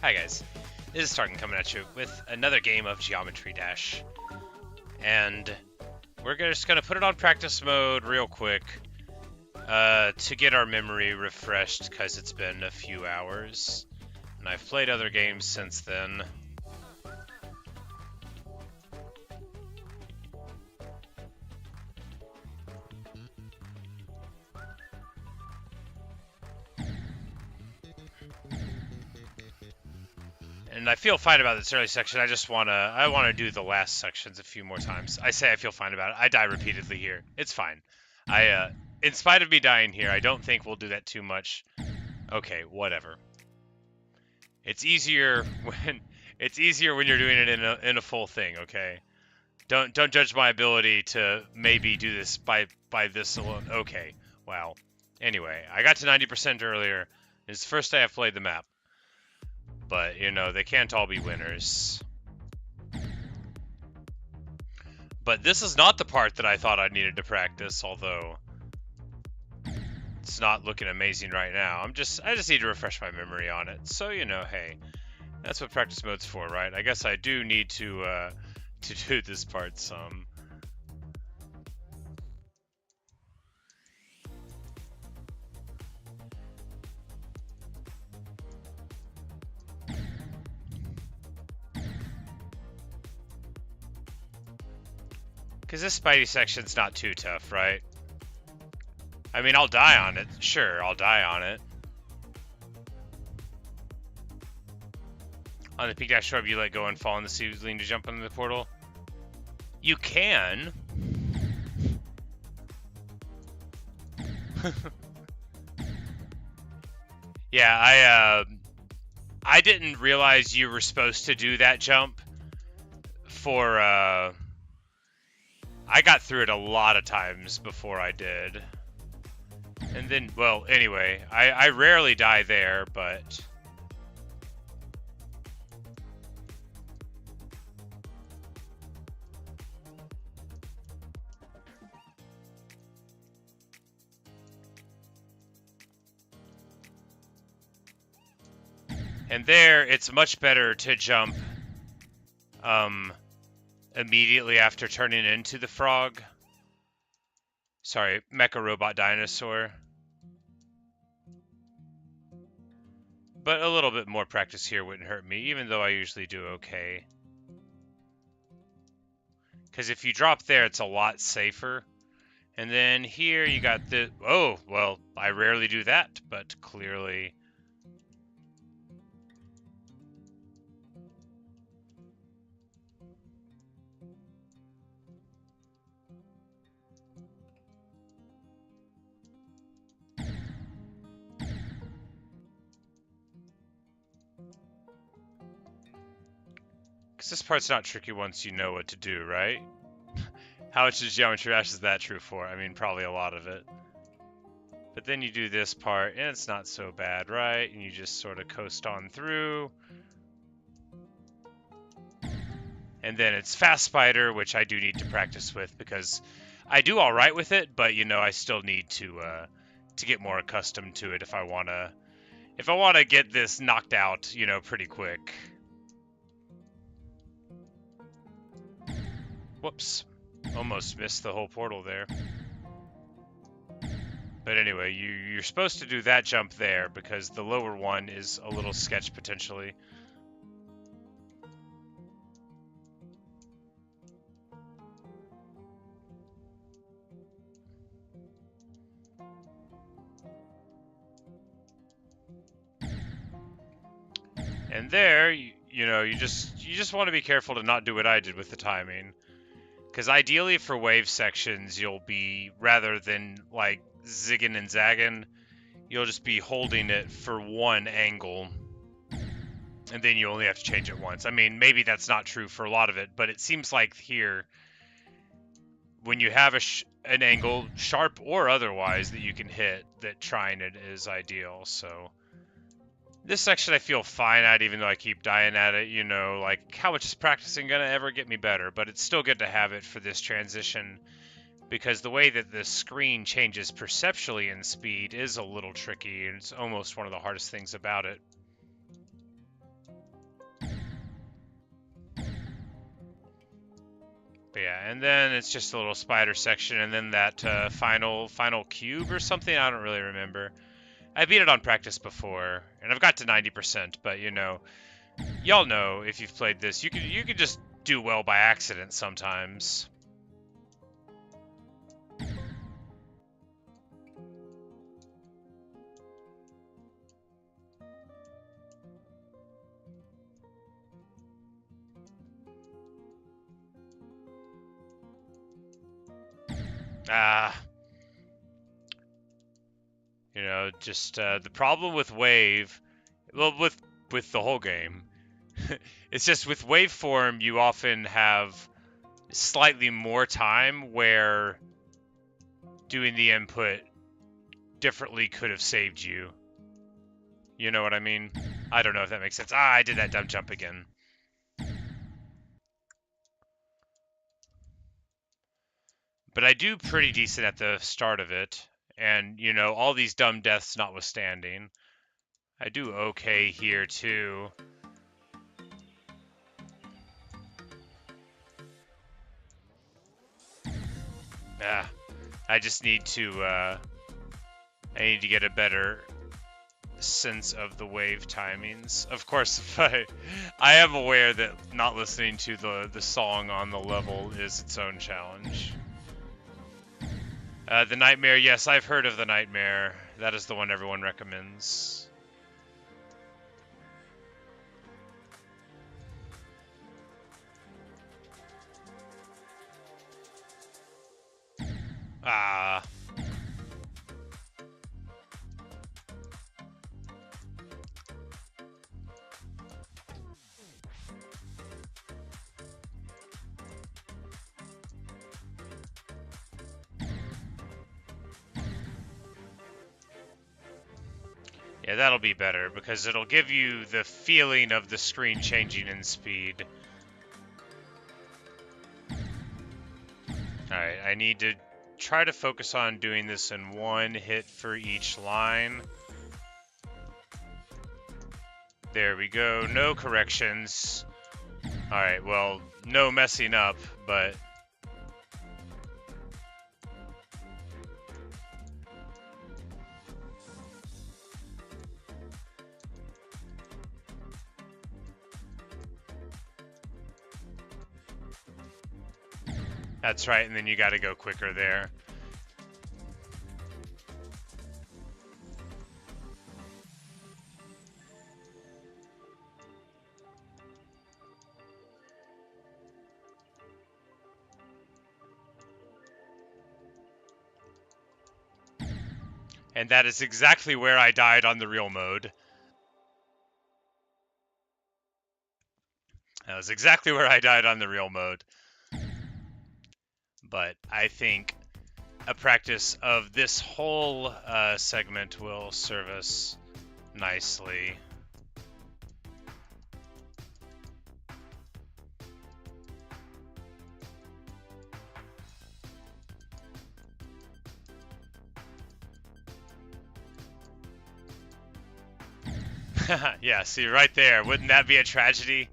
Hi guys, this is Tarkin coming at you with another game of Geometry Dash. And we're just going to put it on practice mode real quick to get our memory refreshed because it's been a few hours. And I've played other games since then. And I feel fine about this early section. I want to do the last sections a few more times. I say I feel fine about it. I die repeatedly here. It's fine. In spite of me dying here, I don't think we'll do that too much. Okay, whatever. It's easier when you're doing it in a full thing. Okay, don't judge my ability to maybe do this by this alone. Okay, wow. Anyway, I got to 90% earlier. It's the first day I've played the map. But, you know, they can't all be winners. But this is not the part that I thought I needed to practice, although it's not looking amazing right now. I just need to refresh my memory on it. So, you know, hey, that's what practice mode's for, right? I guess I do need to do this part some. Because this Spidey section's not too tough, right? I mean, I'll die on it. Sure, I'll die on it. On the peak dash orb, you let go and fall in the ceiling to jump into the portal. You can. Yeah, I didn't realize you were supposed to do that jump for, I got through it a lot of times before I did. And then, well, anyway, I rarely die there, but... And there, it's much better to jump immediately after turning into the frog. Sorry, Mecha Robot Dinosaur. But a little bit more practice here wouldn't hurt me, even though I usually do okay. Because if you drop there, it's a lot safer. And then here you got the... Oh, well, I rarely do that, but clearly... Because this part's not tricky once you know what to do, right? How much is Geometry Dash is that true for? I mean, probably a lot of it. But then you do this part, and it's not so bad, right? And you just sort of coast on through. And then it's Fast Spider, which I do need to practice with because I do all right with it, but, you know, I still need to get more accustomed to it if I want to get this knocked out, you know, pretty quick. Whoops. Almost missed the whole portal there. But anyway, you're supposed to do that jump there because the lower one is a little sketch potentially. And there, you know, you just want to be careful to not do what I did with the timing. Because ideally for wave sections, you'll be, rather than like zigging and zagging, you'll just be holding it for one angle. And then you only have to change it once. I mean, maybe that's not true for a lot of it, but it seems like here, when you have an angle, sharp or otherwise, that you can hit, that trying it is ideal, so... This section I feel fine at, even though I keep dying at it, you know, like, how much is practicing gonna ever get me better? But it's still good to have it for this transition, because the way that the screen changes perceptually in speed is a little tricky, and it's almost one of the hardest things about it. Yeah, and then it's just a little spider section, and then that final cube or something. I don't really remember. I beat it on practice before, and I've got to 90%. But you know, y'all know if you've played this, you can just do well by accident sometimes. You know, just the problem with Wave, well, with the whole game, it's just with waveform you often have slightly more time where doing the input differently could have saved you. You know what I mean? I don't know if that makes sense. I did that dumb jump again. But I do pretty decent at the start of it. And, you know, all these dumb deaths notwithstanding, I do okay here too. I just need to, I need to get a better sense of the wave timings. Of course, I am aware that not listening to the song on the level is its own challenge. The Nightmare, yes, I've heard of the Nightmare. That is the one everyone recommends. Ah. Yeah, that'll be better, because it'll give you the feeling of the screen changing in speed. Alright, I need to try to focus on doing this in one hit for each line. There we go, no corrections. Alright, well, no messing up, but... That's right, and then you gotta go quicker there. And that is exactly where I died on the real mode. That was exactly where I died on the real mode. But I think a practice of this whole segment will serve us nicely. Yeah, see right there, wouldn't that be a tragedy?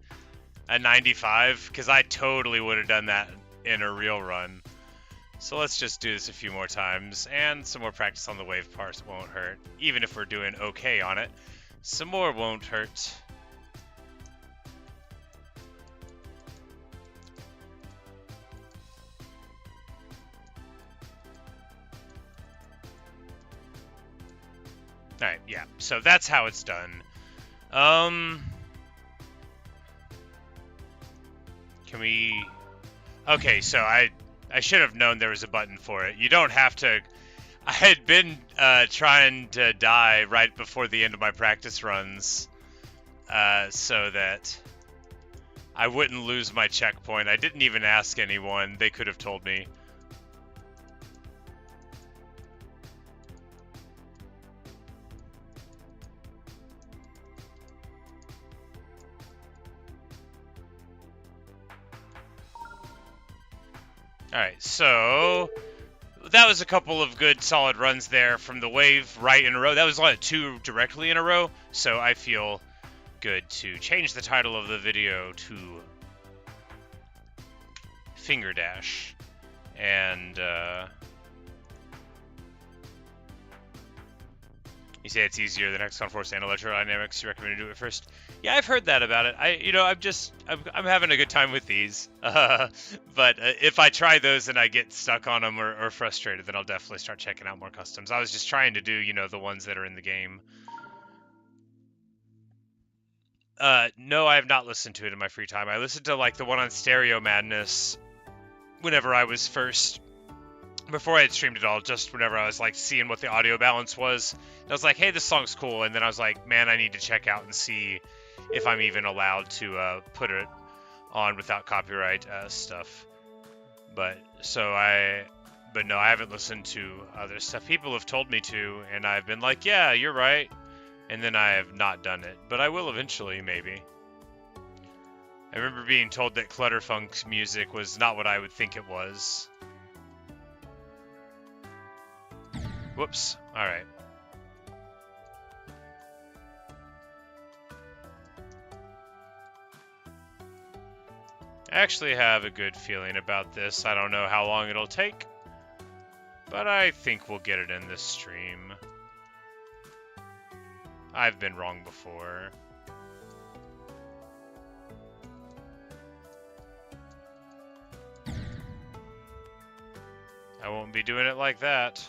A 95? Because I totally would have done that in a real run. So let's just do this a few more times, and some more practice on the wave parts won't hurt. Even if we're doing okay on it, some more won't hurt. Alright, yeah, so that's how it's done. Can we... Okay, so I should have known there was a button for it. You don't have to... I had been trying to die right before the end of my practice runs so that I wouldn't lose my checkpoint. I didn't even ask anyone. They could have told me. Alright, so that was a couple of good solid runs there from the wave right in a row. That was only 2 directly in a row, so I feel good to change the title of the video to Fingerdash. And you say it's easier than Hexagon Force and Electrodynamics. You recommend to do it first? Yeah, I've heard that about it. I'm having a good time with these. But if I try those and I get stuck on them or frustrated, then I'll definitely start checking out more customs. I was just trying to do, the ones that are in the game. No, I have not listened to it in my free time. I listened to like the one on Stereo Madness whenever I was first, before I had streamed it all, just whenever I was like seeing what the audio balance was. And I was like, hey, this song's cool. And then I was like, man, I need to check out and see if I'm even allowed to put it on without copyright stuff. But no, I haven't listened to other stuff. People have told me to, and I've been like, yeah, you're right. And then I have not done it, but I will eventually, maybe. I remember being told that Clutterfunk's music was not what I would think it was. Whoops. Alright. I actually have a good feeling about this. I don't know how long it'll take, but I think we'll get it in this stream. I've been wrong before. I won't be doing it like that.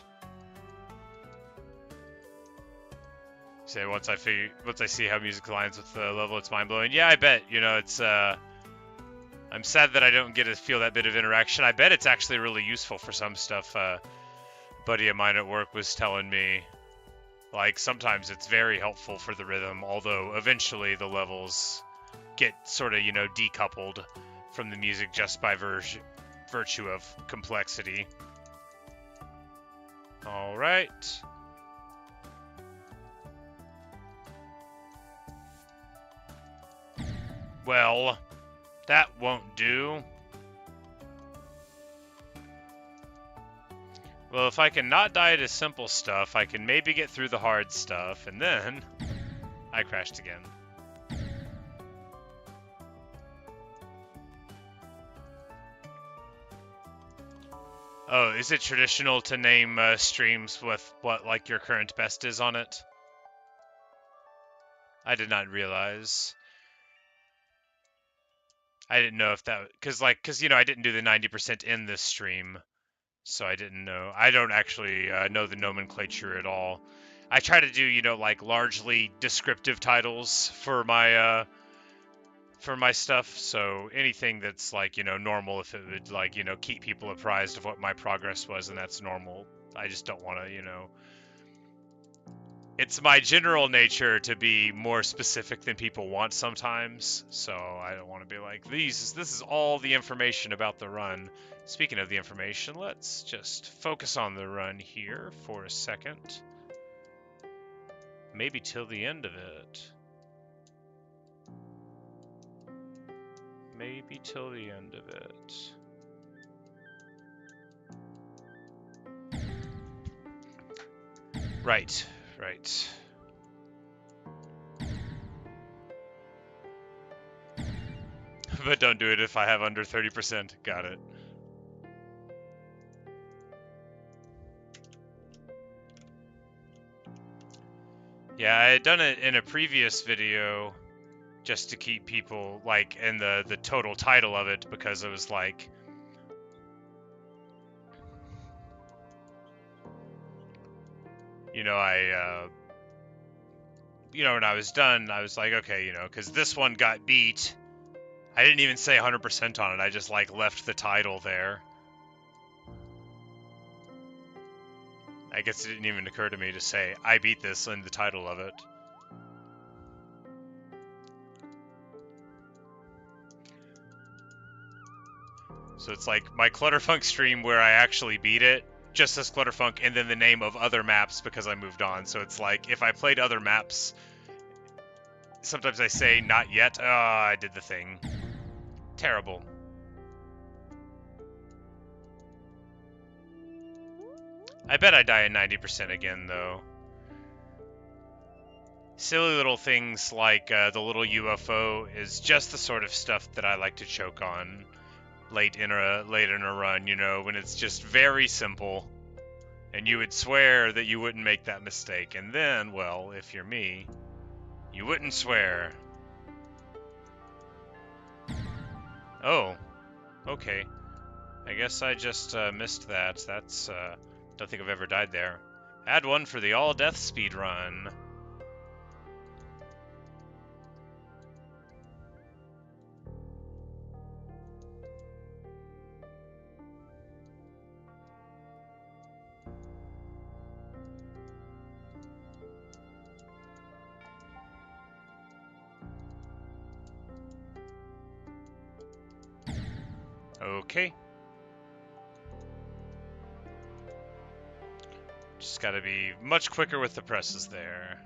Say once I see how music aligns with the level, it's mind blowing. Yeah, I bet. It's I'm sad that I don't get to feel that bit of interaction. I bet it's actually really useful for some stuff. A buddy of mine at work was telling me, like, sometimes it's very helpful for the rhythm, although eventually the levels get sort of, decoupled from the music just by virtue of complexity. All right. Well, that won't do. Well, if I can not die to simple stuff, I can maybe get through the hard stuff, and then I crashed again. Oh, is it traditional to name streams with what, like, your current best is on it? I did not realize. I didn't know if that, because I didn't do the 90% in this stream, so I didn't know. I don't actually know the nomenclature at all. I try to do, like, largely descriptive titles for my stuff, so anything that's, like, normal, if it would, like, keep people apprised of what my progress was, and that's normal. I just don't want to, It's my general nature to be more specific than people want sometimes, so I don't want to be like, this is all the information about the run. Speaking of the information, let's just focus on the run here for a second. Maybe till the end of it. Maybe till the end of it. Right. Right. But don't do it if I have under 30%. Got it. Yeah, I had done it in a previous video just to keep people, like, in the total title of it, because it was like, when I was done, I was like, okay, because this one got beat. I didn't even say 100% on it. I just, like, left the title there. I guess it didn't even occur to me to say, I beat this in the title of it. So it's like my Clutterfunk stream where I actually beat it just says Clutterfunk and then the name of other maps because I moved on. So it's like if I played other maps, sometimes I say not yet. I did the thing. Terrible. I bet I die at 90% again, though. Silly little things like the little UFO is just the sort of stuff that I like to choke on late in a run, you know, when it's just very simple, and you would swear that you wouldn't make that mistake, and then, well, if you're me, you wouldn't swear. Oh, okay. I guess I just missed that. That's don't think I've ever died there. Add one for the all-death speed run. Okay. Just gotta be much quicker with the presses there.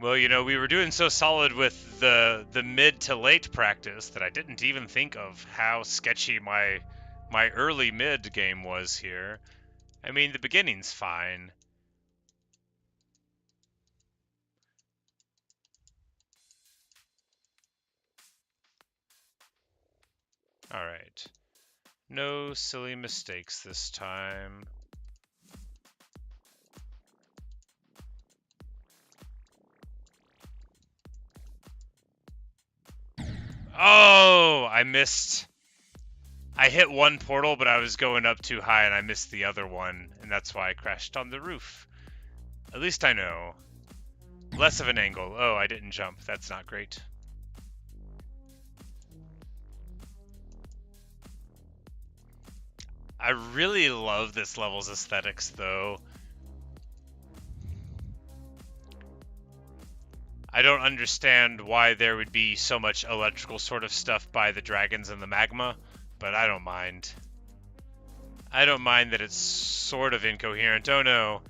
Well, you know, we were doing so solid with the mid to late practice that I didn't even think of how sketchy my early mid game was here. I mean, the beginning's fine. All right. No silly mistakes this time. Oh, I missed. I hit one portal, but I was going up too high and I missed the other one, and that's why I crashed on the roof. At least I know. Less of an angle. Oh, I didn't jump. That's not great. I really love this level's aesthetics, though. I don't understand why there would be so much electrical sort of stuff by the dragons and the magma, but I don't mind. I don't mind that it's sort of incoherent. Oh no.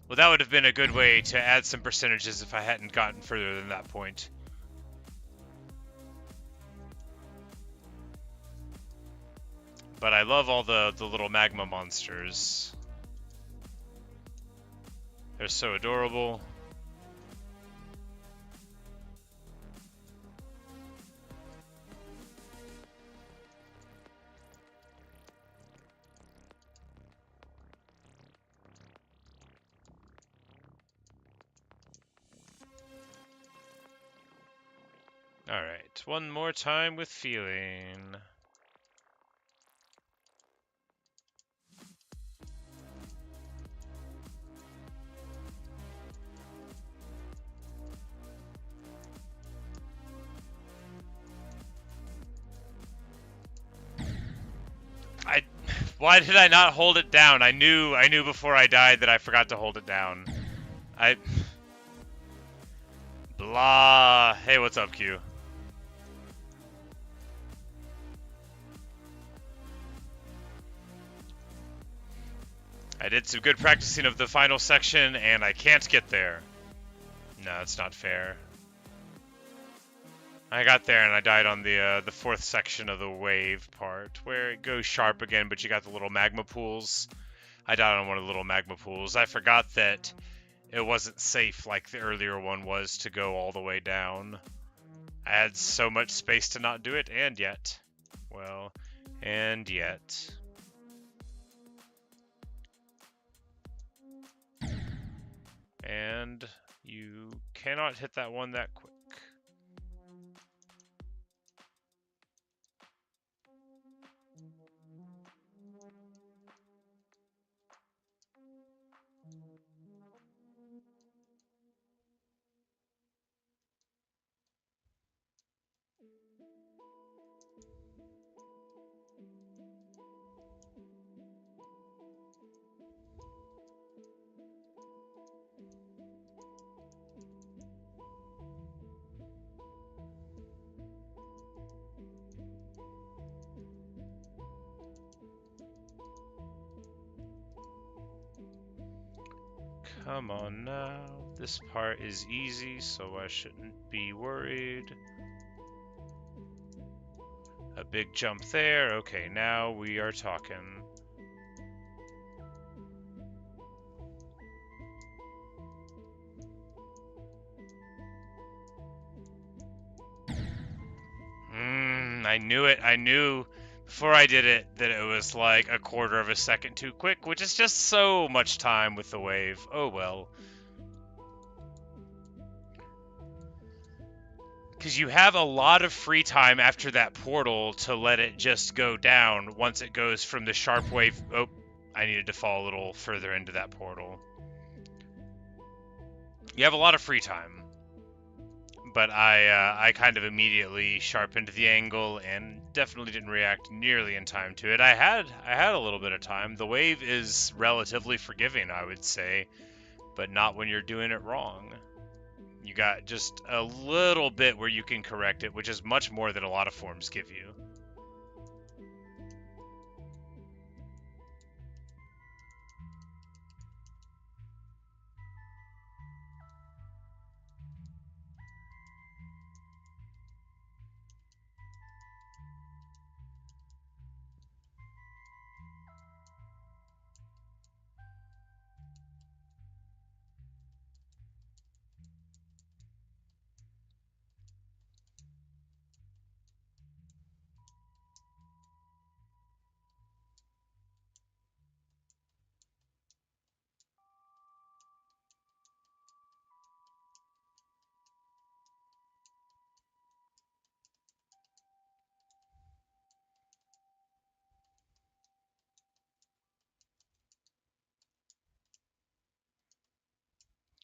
Well, that would have been a good way to add some percentages if I hadn't gotten further than that point. But I love all the little magma monsters. They're so adorable. Alright, one more time with feeling. Why did I not hold it down? I knew before I died that I forgot to hold it down. Blah. Hey, what's up, Q? I did some good practicing of the final section, and I can't get there. No, it's not fair. I got there and I died on the fourth section of the wave part, where it goes sharp again, but you got the little magma pools. I died on one of the little magma pools. I forgot that it wasn't safe like the earlier one was to go all the way down. I had so much space to not do it, and yet. Well, and yet. And you cannot hit that one that quick. Come on now. This part is easy, so I shouldn't be worried. A big jump there. Okay, now we are talking. I knew it. I knew before I did it that it was like a quarter of a second too quick, which is just so much time with the wave. Oh well. Because you have a lot of free time after that portal to let it just go down once it goes from the sharp wave. Oh, I needed to fall a little further into that portal. You have a lot of free time. But I kind of immediately sharpened the angle and definitely didn't react nearly in time to it. I had a little bit of time. The wave is relatively forgiving, I would say, but not when you're doing it wrong. You got just a little bit where you can correct it, which is much more than a lot of forms give you.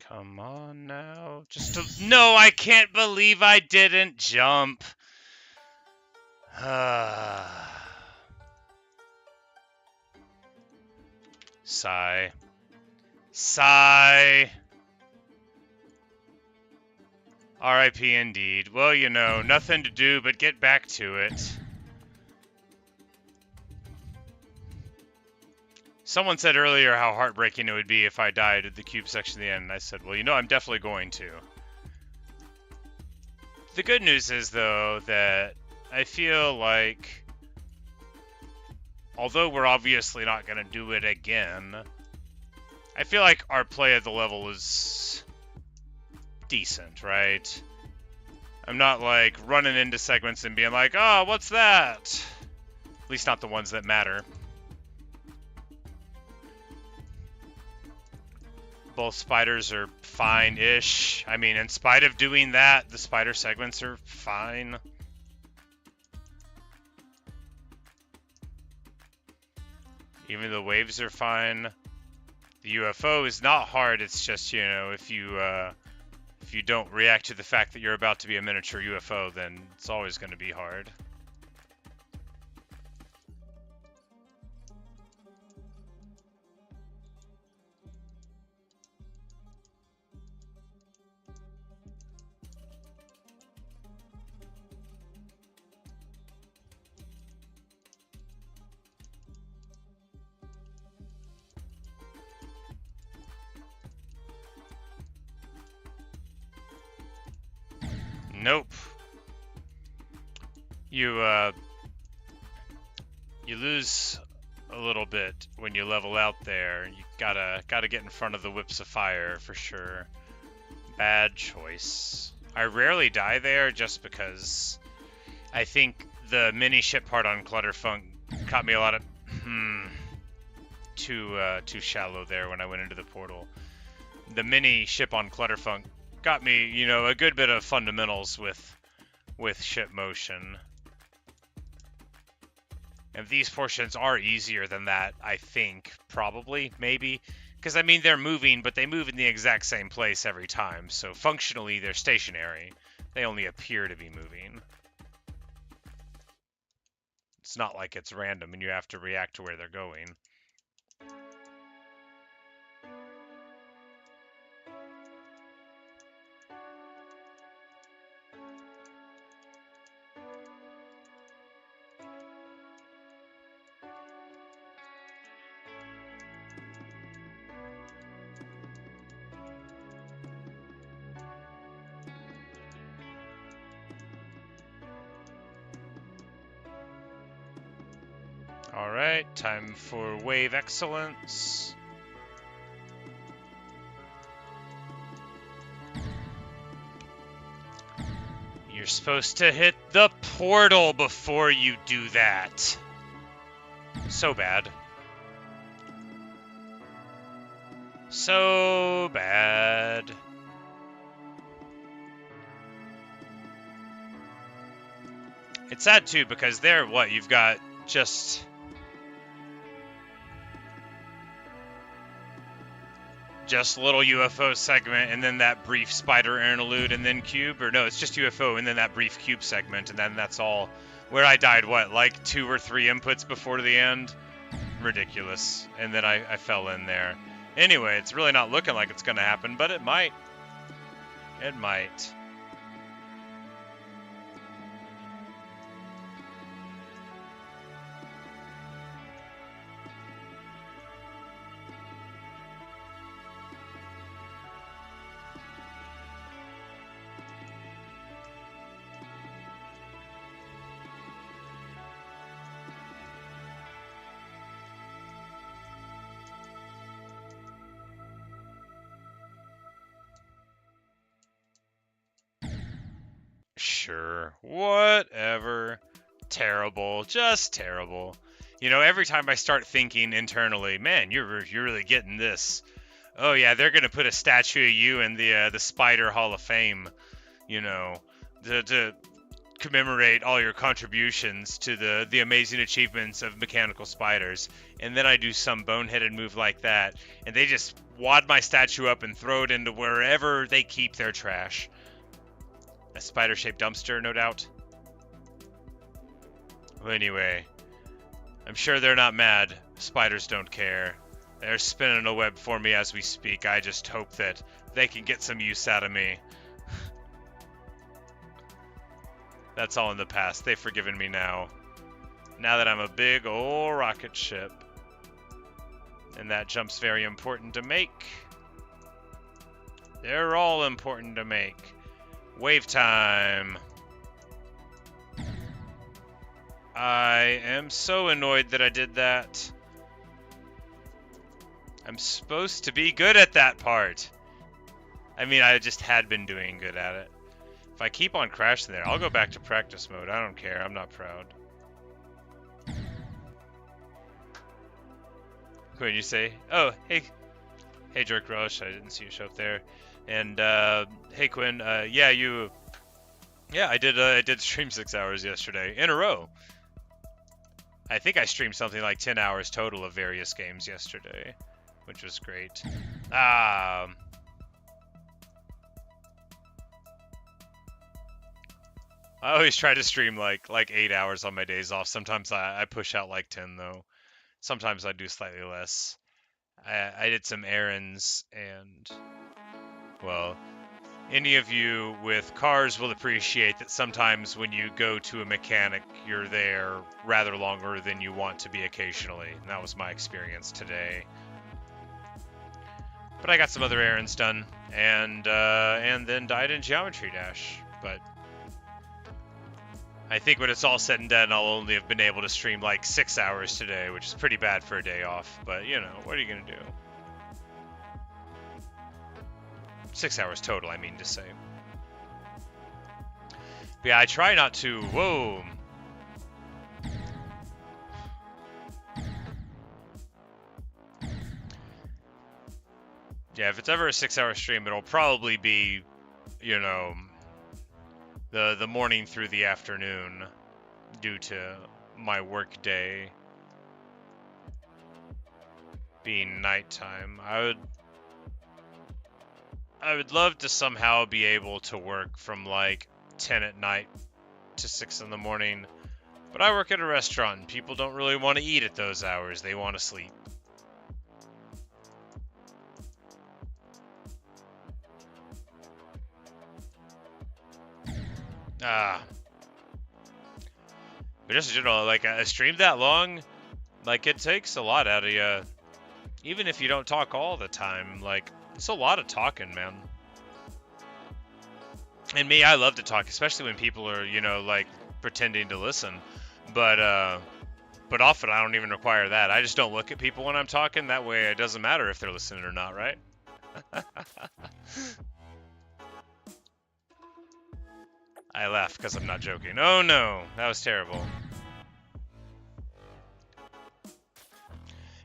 Come on now. No, I can't believe I didn't jump. Sigh. Sigh. R.I.P. indeed. Well, you know, nothing to do but get back to it. Someone said earlier how heartbreaking it would be if I died at the cube section at the end, and I said, well, you know, I'm definitely going to. The good news is, though, that I feel like, although we're obviously not going to do it again, I feel like our play of the level is decent, right? I'm not, like, running into segments and being like, oh, what's that? At least not the ones that matter. Both spiders are fine-ish. I mean, in spite of doing that, the spider segments are fine. Even the waves are fine. The UFO is not hard. It's just, you know, if you don't react to the fact that you're about to be a miniature UFO, then it's always going to be hard. Nope. You lose a little bit when you level out there. You gotta get in front of the whips of fire for sure. Bad choice. I rarely die there just because I think the mini ship part on Clutterfunk caught me a lot of too shallow there when I went into the portal. The mini ship on Clutterfunk got me, you know, a good bit of fundamentals with ship motion. And these portions are easier than that, I think, probably, maybe. Because, I mean, they're moving, but they move in the exact same place every time. So, functionally, they're stationary. They only appear to be moving. It's not like it's random and you have to react to where they're going. Alright, time for Wave Excellence. You're supposed to hit the portal before you do that. So bad. So bad. It's sad too because there, what, you've got just a little UFO segment and then that brief spider interlude and then cube, or no, it's just UFO and then that brief cube segment and then that's all. Where I died, what, like 2 or 3 inputs before the end? Ridiculous. And then I fell in there. Anyway, it's really not looking like it's gonna happen, but it might. It might. Sure, whatever. Terrible, just terrible. You know, every time I start thinking internally, man, you're really getting this. Oh yeah, they're gonna put a statue of you in the Spider Hall of Fame. You know, to commemorate all your contributions to the amazing achievements of mechanical spiders. And then I do some boneheaded move like that, and they just wad my statue up and throw it into wherever they keep their trash. A spider-shaped dumpster, no doubt. Well, anyway, I'm sure they're not mad. Spiders don't care. They're spinning a web for me as we speak. I just hope that they can get some use out of me. That's all in the past. They've forgiven me now. Now that I'm a big ol' rocket ship. And that jump's very important to make. They're all important to make. Wave time. I am so annoyed that I did that. I'm supposed to be good at that part. I mean, I just had been doing good at it. If I keep on crashing there, I'll go back to practice mode. I don't care. I'm not proud. Quinn, you say? Oh, hey. Hey, Jerk Rush. I didn't see you show up there. And, hey, Quinn. Yeah, I did stream 6 hours yesterday in a row. I think I streamed something like 10 hours total of various games yesterday, which was great. I always try to stream like 8 hours on my days off. Sometimes I push out like 10 though. Sometimes I do slightly less. I did some errands and, well, any of you with cars will appreciate that sometimes when you go to a mechanic, you're there rather longer than you want to be occasionally. And that was my experience today. But I got some other errands done and then died in Geometry Dash. But I think when it's all said and done, I'll only have been able to stream like 6 hours today, which is pretty bad for a day off. But, you know, what are you going to do? 6 hours total, I mean to say. But yeah, I try not to... Whoa! Yeah, if it's ever a 6 hour stream, it'll probably be, you know, the morning through the afternoon due to my work day being nighttime. I would love to somehow be able to work from like 10 at night to 6 in the morning, but I work at a restaurant and people don't really want to eat at those hours. They want to sleep. But just in general, like a stream that long, like it takes a lot out of you. Even if you don't talk all the time, like it's a lot of talking, man. And me, I love to talk, especially when people are, you know, like pretending to listen. But often I don't even require that. I just don't look at people when I'm talking. That way it doesn't matter if they're listening or not, right? I laugh because I'm not joking. Oh no, that was terrible.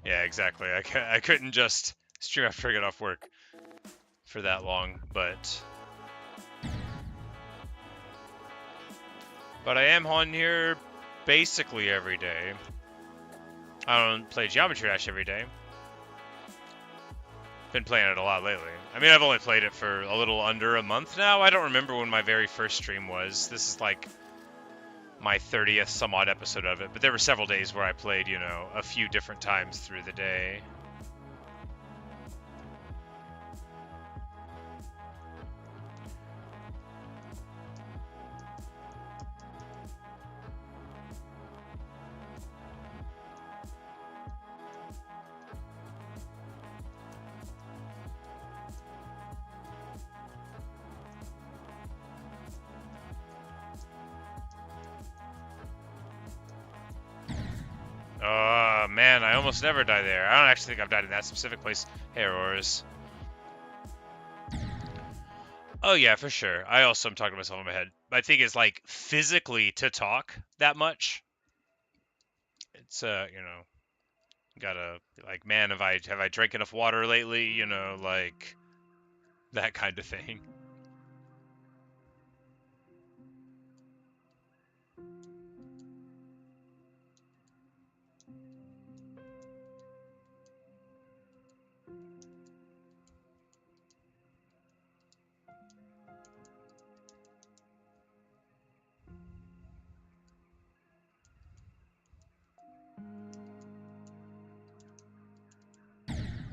Yeah, exactly. I couldn't just stream after I get off work for that long, but I am on here basically every day. I don't play Geometry Dash every day. Been playing it a lot lately. I mean, I've only played it for a little under a month now. I don't remember when my very first stream was. This is like my 30th some odd episode of it, but there were several days where I played, you know, a few different times through the day. Man, I almost never die there. I don't actually think I've died in that specific place. Hey, Aurors. Oh, yeah, for sure. I also am talking to myself in my head. My thing is, like, physically to talk that much, it's, you know, gotta, like, man, have I drank enough water lately? You know, like, that kind of thing.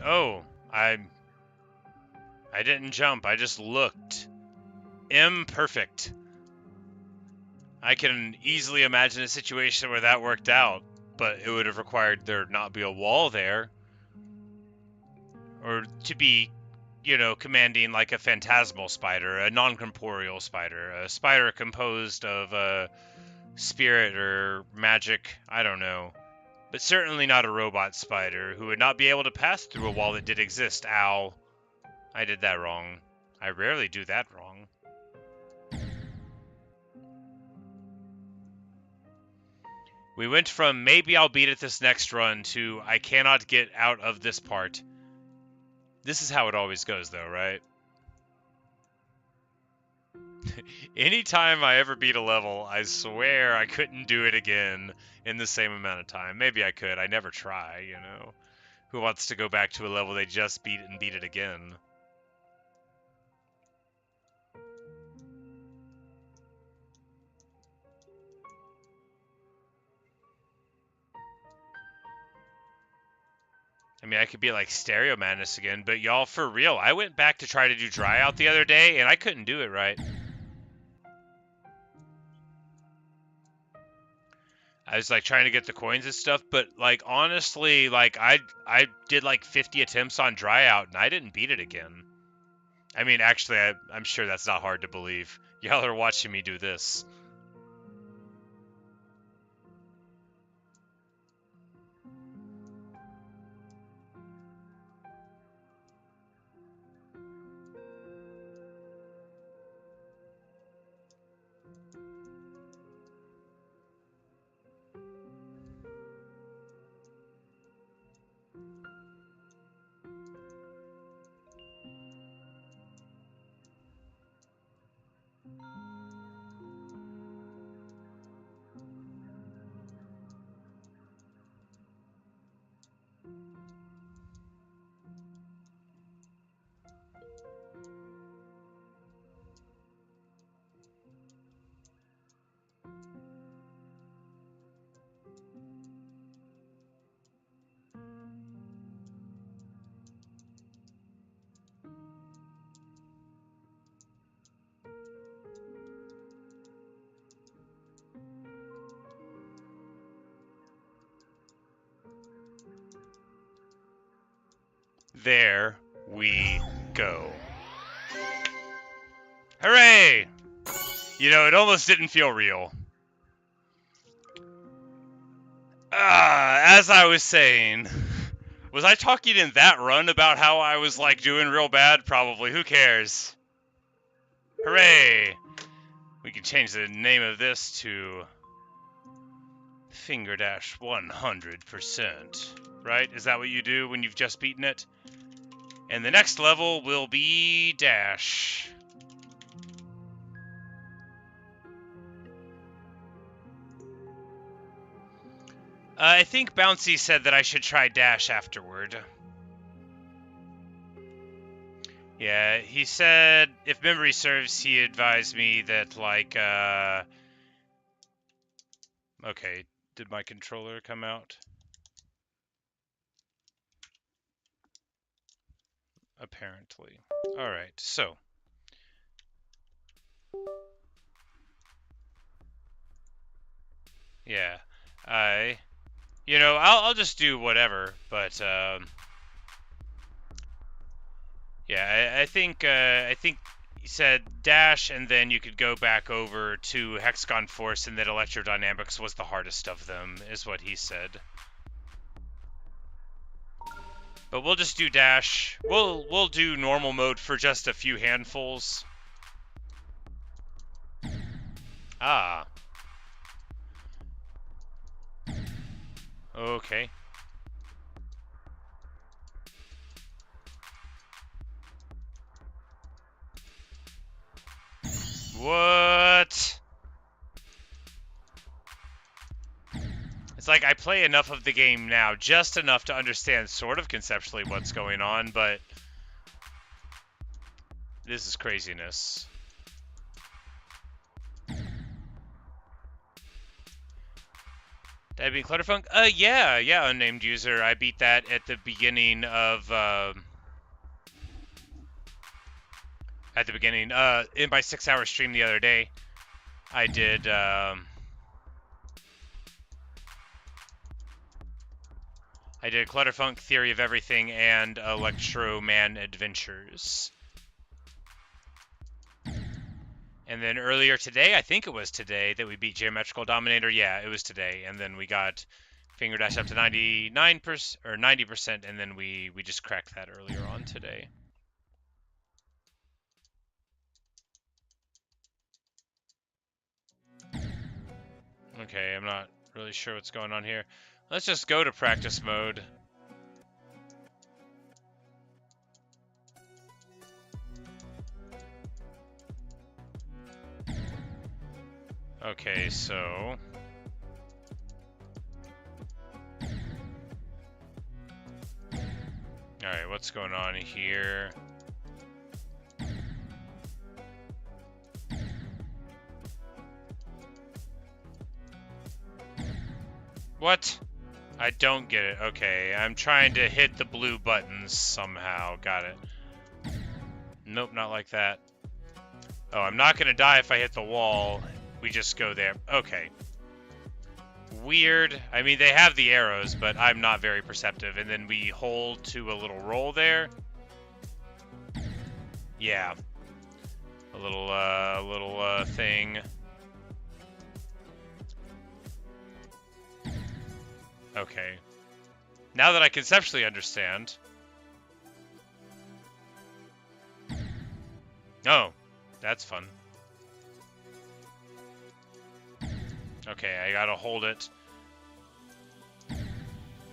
Oh, I didn't jump. I just looked. Imperfect. I can easily imagine a situation where that worked out, but it would have required there not be a wall there. Or to be, you know, commanding like a phantasmal spider, a non-corporeal spider, a spider composed of a spirit or magic, I don't know. But certainly not a robot spider who would not be able to pass through a wall that did exist. Ow. I did that wrong. I rarely do that wrong. We went from maybe I'll beat it this next run to I cannot get out of this part. This is how it always goes though, right? Anytime I ever beat a level, I swear I couldn't do it again in the same amount of time. Maybe I could. I never try, you know. Who wants to go back to a level they just beat and beat it again? I mean, I could be like Stereo Madness again, but y'all, for real, I went back to try to do Dry Out the other day, and I couldn't do it right. I was like trying to get the coins and stuff, but like honestly, like I did like 50 attempts on Dry Out, and I didn't beat it again. I mean, actually, I'm sure that's not hard to believe. Y'all are watching me do this. There we go. Hooray! You know, it almost didn't feel real. As I was saying, was I talking in that run about how I was like doing real bad? Probably. Who cares? Hooray! We can change the name of this to Fingerdash 100%. Right? Is that what you do when you've just beaten it? And the next level will be Dash. I think Bouncy said that I should try Dash afterward. Yeah, he said, if memory serves, he advised me that, like, okay, did my controller come out? Apparently. Alright, so. Yeah, I'll just do whatever, but, yeah, I think he said Dash, and then you could go back over to Hexagon Force, and that Electrodynamics was the hardest of them, is what he said. But we'll just do Dash. We'll do normal mode for just a few handfuls. Ah. Okay. What? It's like I play enough of the game now, just enough to understand sort of conceptually what's going on, but this is craziness. Did I beat Clutterfunk? Yeah, unnamed user. I beat that at the beginning of, in my 6-hour stream the other day. I did, I did Clutterfunk, Theory of Everything, and Electro-Man Adventures. And then earlier today, I think it was today, that we beat Geometrical Dominator. Yeah, it was today. And then we got Fingerdash up to 99% or 90%, and then we just cracked that earlier on today. Okay, I'm not really sure what's going on here. Let's just go to practice mode. Okay, so alright, what's going on here? What? I don't get it. Okay, I'm trying to hit the blue buttons somehow. Got it. Nope, not like that. Oh, I'm not gonna die if I hit the wall. We just go there. Okay. Weird. I mean, they have the arrows, but I'm not very perceptive. And then we hold to a little roll there. Yeah. A little thing. Okay. Now that I conceptually understand. Oh, that's fun. Okay, I gotta hold it.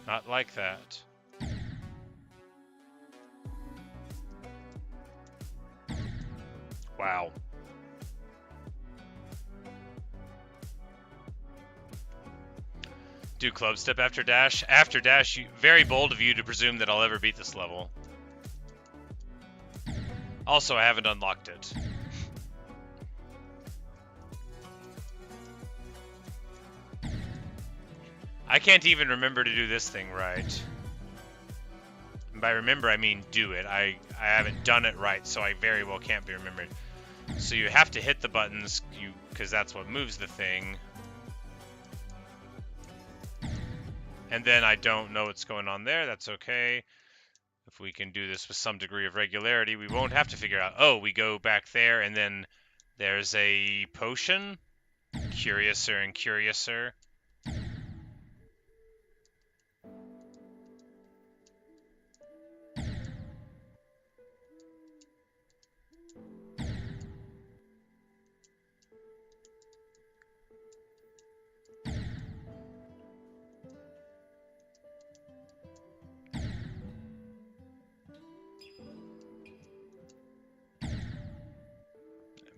Not like that. Wow. Do club step after dash? After dash, very bold of you to presume that I'll ever beat this level. Also, I haven't unlocked it. I can't even remember to do this thing right. And by remember, I mean do it. I haven't done it right, so I very well can't be remembered. So you have to hit the buttons, because that's what moves the thing. And then I don't know what's going on there. That's okay. If we can do this with some degree of regularity, we won't have to figure out, oh, we go back there, and then there's a potion. Curiouser and curiouser.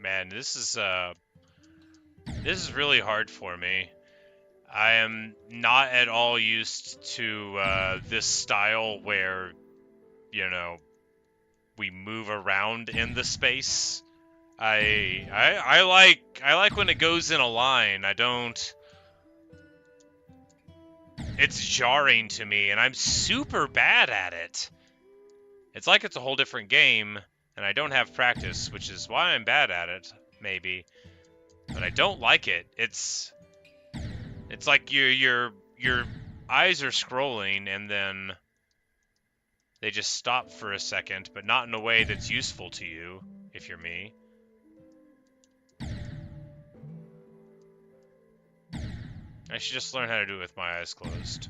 Man, this is really hard for me. I am not at all used to this style where, you know, we move around in the space. I like when it goes in a line. I don't. It's jarring to me, and I'm super bad at it. It's like it's a whole different game, and I don't have practice, which is why I'm bad at it, maybe. But I don't like it. It's like your eyes are scrolling, and then they just stop for a second, but not in a way that's useful to you, if you're me. I should just learn how to do it with my eyes closed.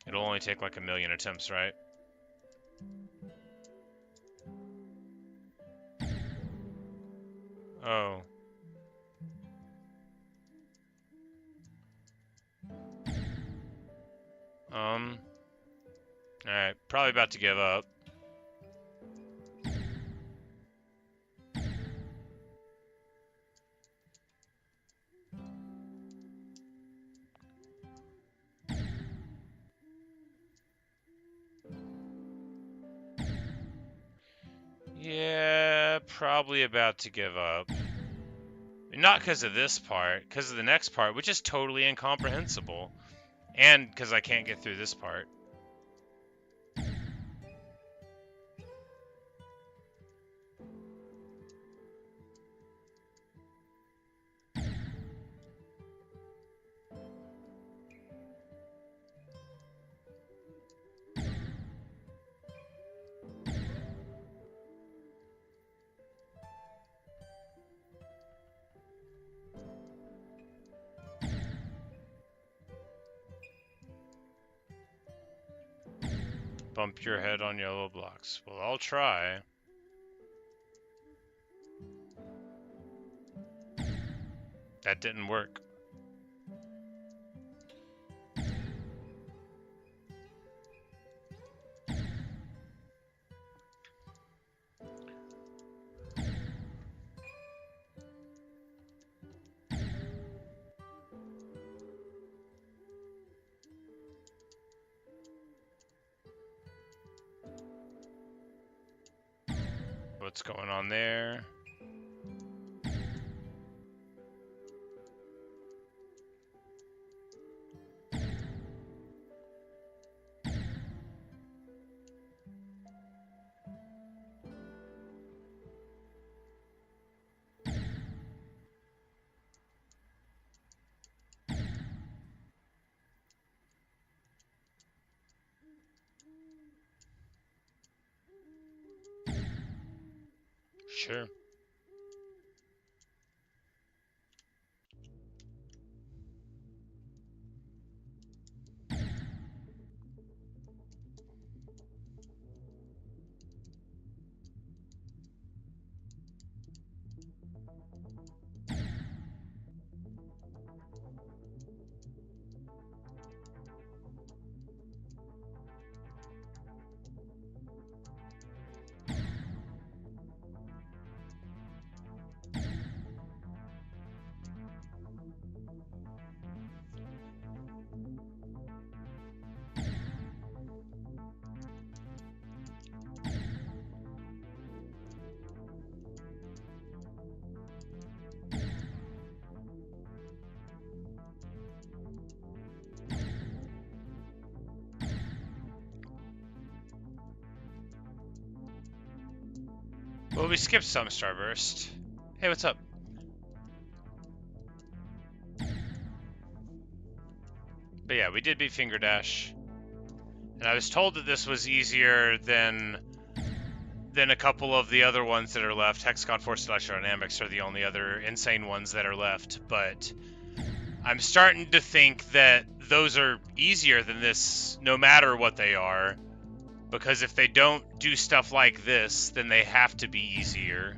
It'll only take like 1,000,000 attempts, right? Oh. Alright, probably about to give up. Yeah, probably about to give up. Not because of this part, because of the next part, which is totally incomprehensible. And because I can't get through this part. Bump your head on yellow blocks. Well, I'll try. That didn't work. What's going on there? Sure. Well, we skipped some Starburst. Hey, what's up? But yeah, we did beat Fingerdash. And I was told that this was easier than a couple of the other ones that are left. Hexagon, Force, Electrodynamics are the only other insane ones that are left. But I'm starting to think that those are easier than this, no matter what they are. Because if they don't do stuff like this, then they have to be easier.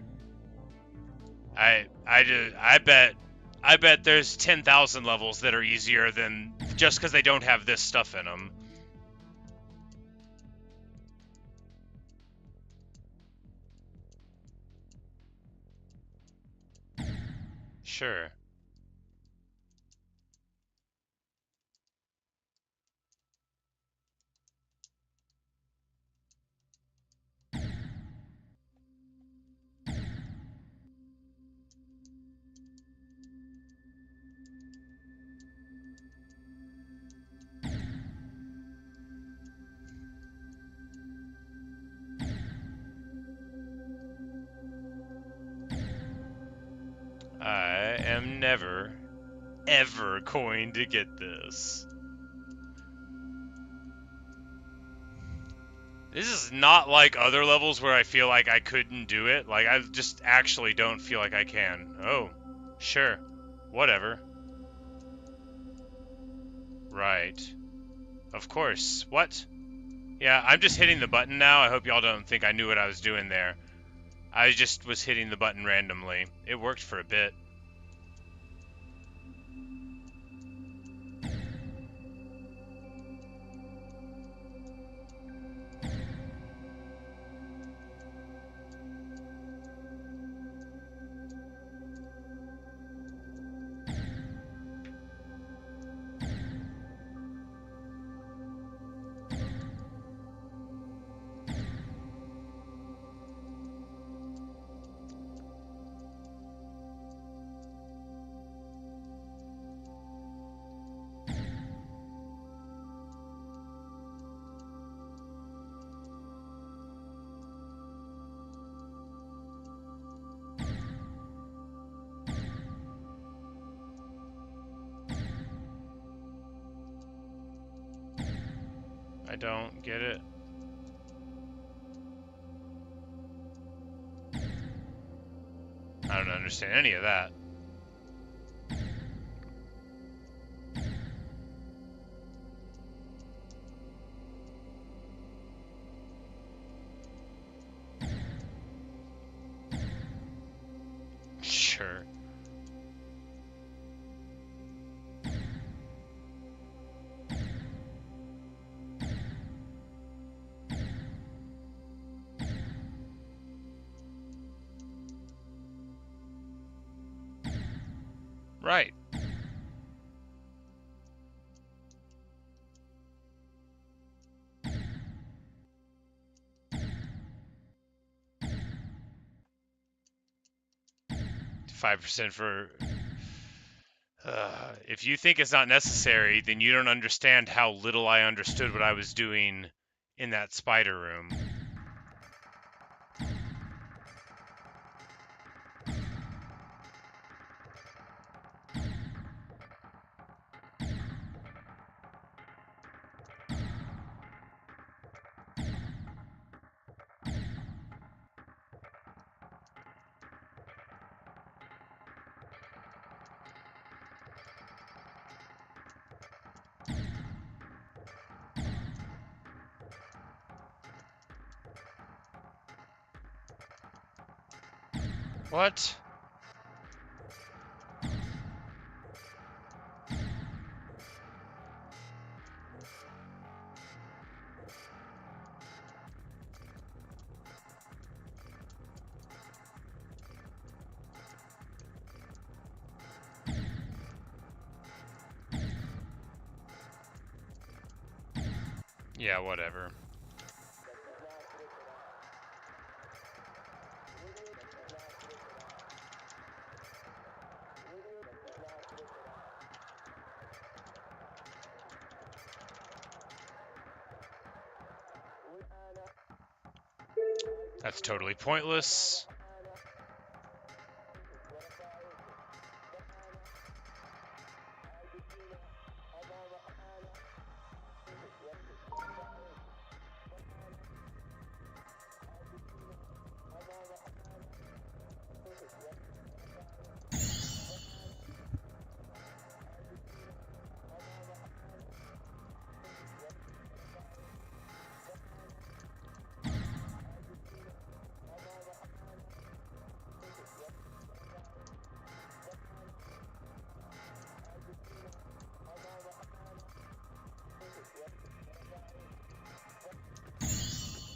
I bet there's 10,000 levels that are easier than just because they don't have this stuff in them. Sure. I am never, ever going to get this. This is not like other levels where I feel like I couldn't do it. Like, I just actually don't feel like I can. Oh, sure. Whatever. Right. Of course. What? Yeah, I'm just hitting the button now. I hope y'all don't think I knew what I was doing there. I just was hitting the button randomly. It worked for a bit. I don't get it. I don't understand any of that. Sure. Right. $5% for... if you think it's not necessary, then you don't understand how little I understood what I was doing in that spider room. What? Yeah, whatever. That's totally pointless.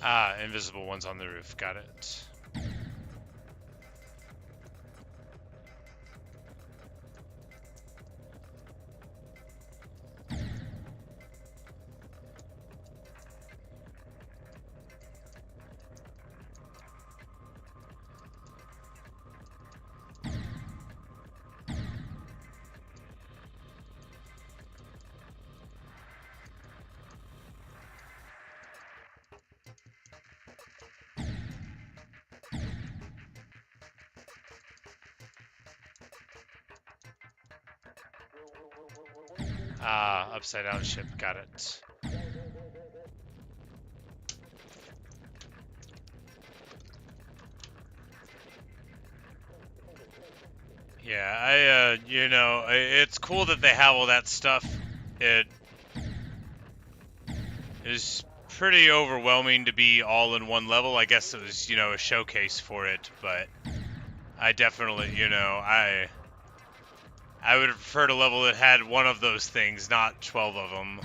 Ah, invisible ones on the roof. Got it. Ah, upside down ship. Got it. Yeah, you know, it's cool that they have all that stuff. It is pretty overwhelming to be all in one level. I guess it was, you know, a showcase for it, but I definitely, you know, I would have preferred a level that had one of those things, not 12 of them.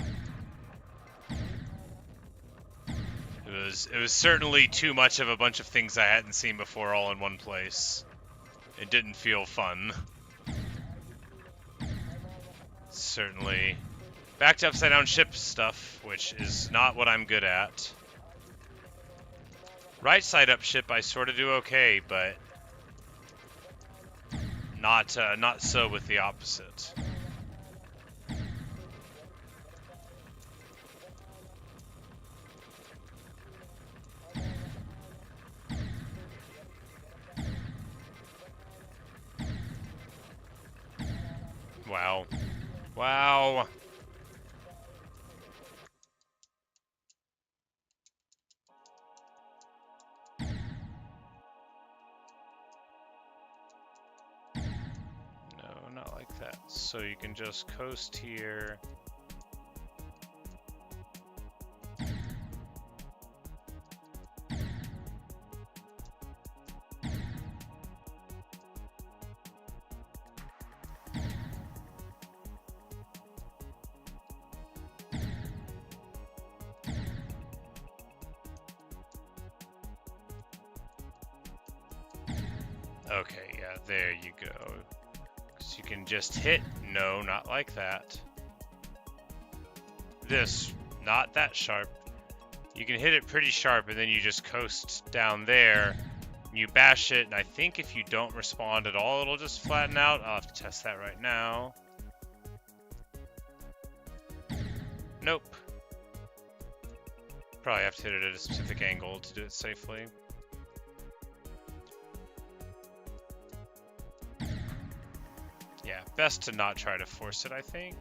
It was certainly too much of a bunch of things I hadn't seen before all in one place. It didn't feel fun. Certainly. Back to upside down ship stuff, which is not what I'm good at. Right side up ship I sort of do okay, but not so with the opposite. Wow. Wow. No, not like that. So you can just coast here. Okay, yeah, there you go. So you can just hit. No, not like that. This, not that sharp. You can hit it pretty sharp, and then you just coast down there. You bash it, and I think if you don't respond at all, it'll just flatten out. I'll have to test that right now. Nope. Probably have to hit it at a specific angle to do it safely. Yeah, best to not try to force it, I think.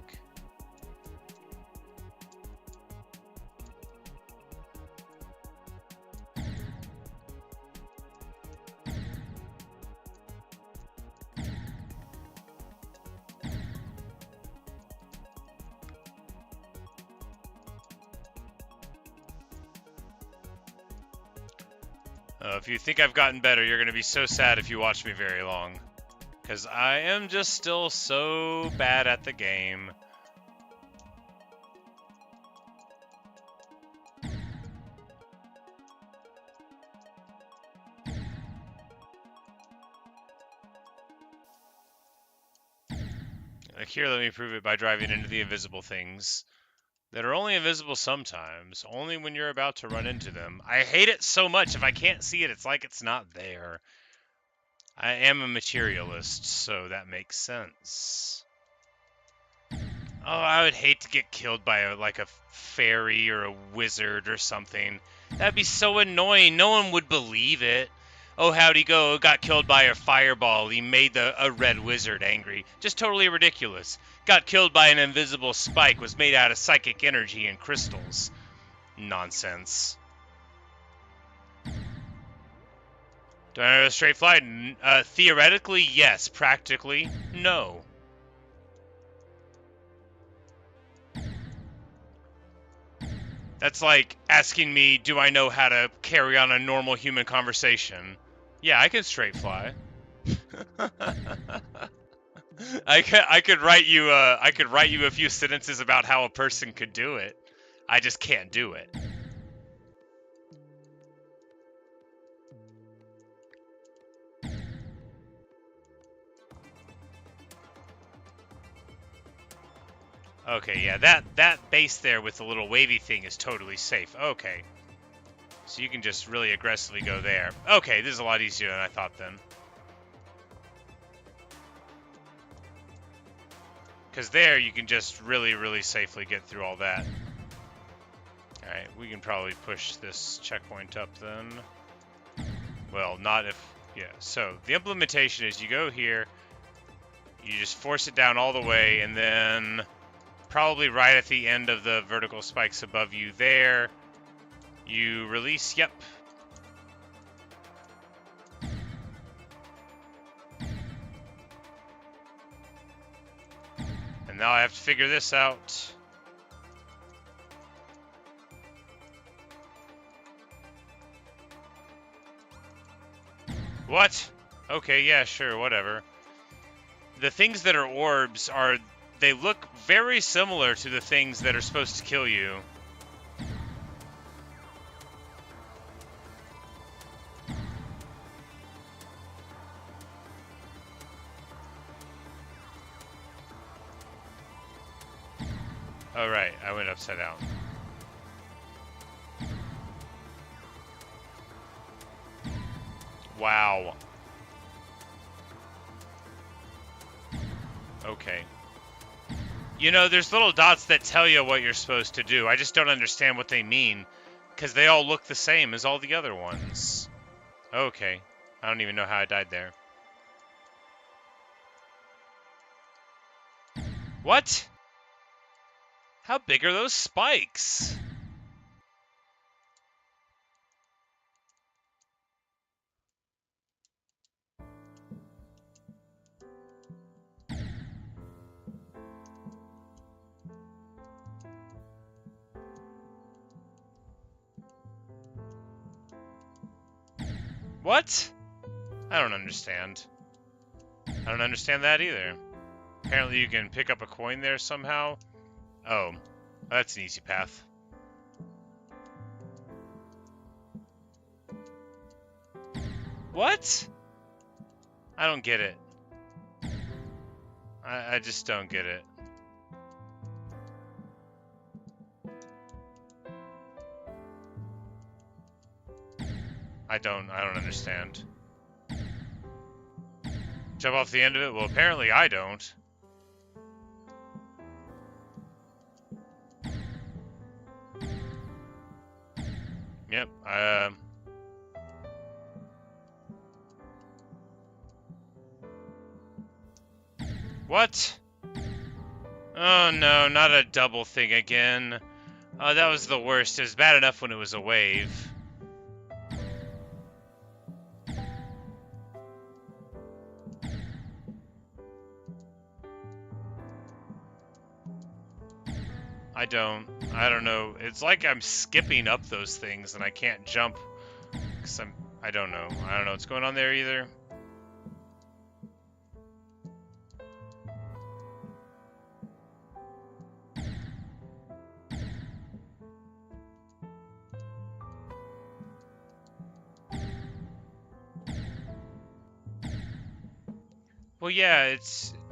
If you think I've gotten better, you're going to be so sad if you watch me very long. Because I am just still so bad at the game. Like here, let me prove it by driving into the invisible things that are only invisible sometimes, only when you're about to run into them. I hate it so much. If I can't see it, it's like it's not there. I am a materialist, so that makes sense. Oh, I would hate to get killed by like a fairy or a wizard or something. That'd be so annoying. No one would believe it. Oh, how'd he go? Got killed by a fireball. He made a red wizard angry. Just totally ridiculous. Got killed by an invisible spike. Was made out of psychic energy and crystals. Nonsense. Do I have a straight flight? Theoretically, yes. Practically, no. That's like asking me, do I know how to carry on a normal human conversation? Yeah, I can straight fly. I could write you a few sentences about how a person could do it. I just can't do it. Okay, yeah, that base there with the little wavy thing is totally safe. Okay. So you can just really aggressively go there. Okay, this is a lot easier than I thought then. Because there you can just really, really safely get through all that. Alright, we can probably push this checkpoint up then. Well, not if... Yeah, so the implementation is you go here, you just force it down all the way, and then probably right at the end of the vertical spikes above you there. You release, yep. And now I have to figure this out. What? Okay, yeah, sure, whatever. The things that are orbs are... They look very similar to the things that are supposed to kill you. Oh, right, I went upside down. Wow. Okay. You know, there's little dots that tell you what you're supposed to do. I just don't understand what they mean, because they all look the same as all the other ones. Okay. I don't even know how I died there. What? How big are those spikes? What? I don't understand. I don't understand that either. Apparently you can pick up a coin there somehow. Oh, that's an easy path. What? I don't get it. I just don't get it. I don't understand. Jump off the end of it? Well, apparently I don't. Yep, What? Oh no, not a double thing again. Oh, that was the worst. It was bad enough when it was a wave. I don't know. It's like I'm skipping up those things and I can't jump. Cause I don't know. I don't know what's going on there either. Well, yeah,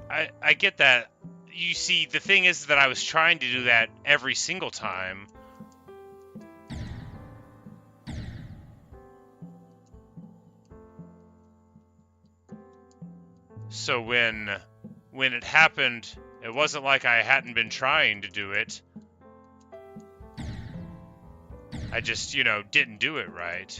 I get that. You see, the thing is that I was trying to do that every single time. So when it happened, it wasn't like I hadn't been trying to do it. I just, you know, didn't do it right.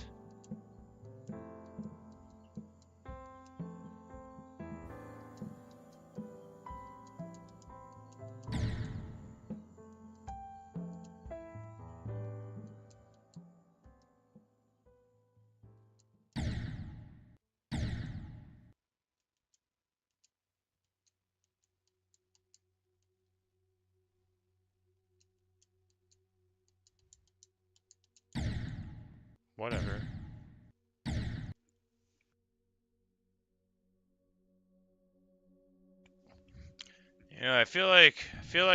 Whatever. You know, I feel like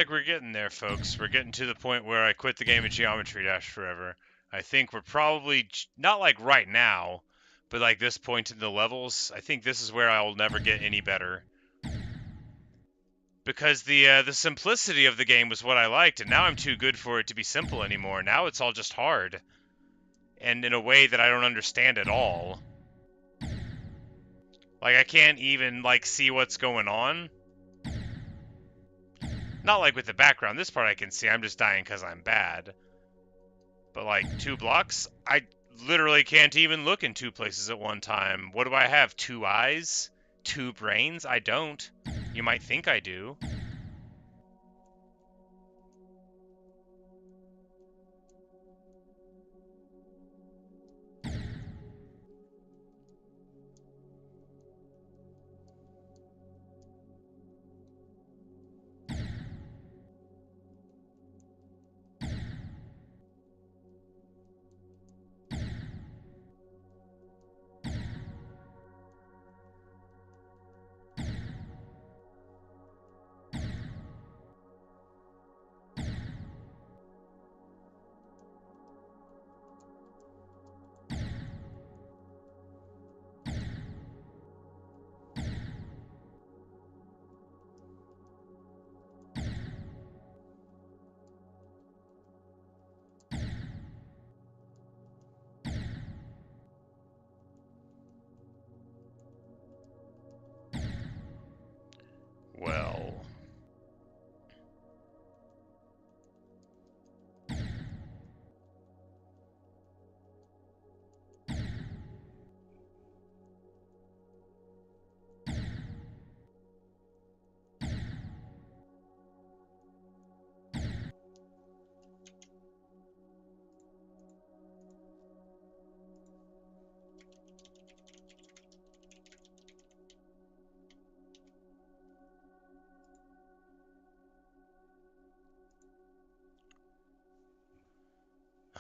we're getting there, folks. We're getting to the point where I quit the game of Geometry Dash forever. I think we're probably not like right now, but like this point in the levels, I think this is where I'll never get any better. Because the simplicity of the game was what I liked, and now I'm too good for it to be simple anymore. Now it's all just hard, and in a way that I don't understand at all. Like I can't even like see what's going on. Not like with the background. This part I can see. I'm just dying because I'm bad. But like 2 blocks, I literally can't even look in 2 places at one time. What do I have? 2 eyes? 2 brains? I don't. You might think I do.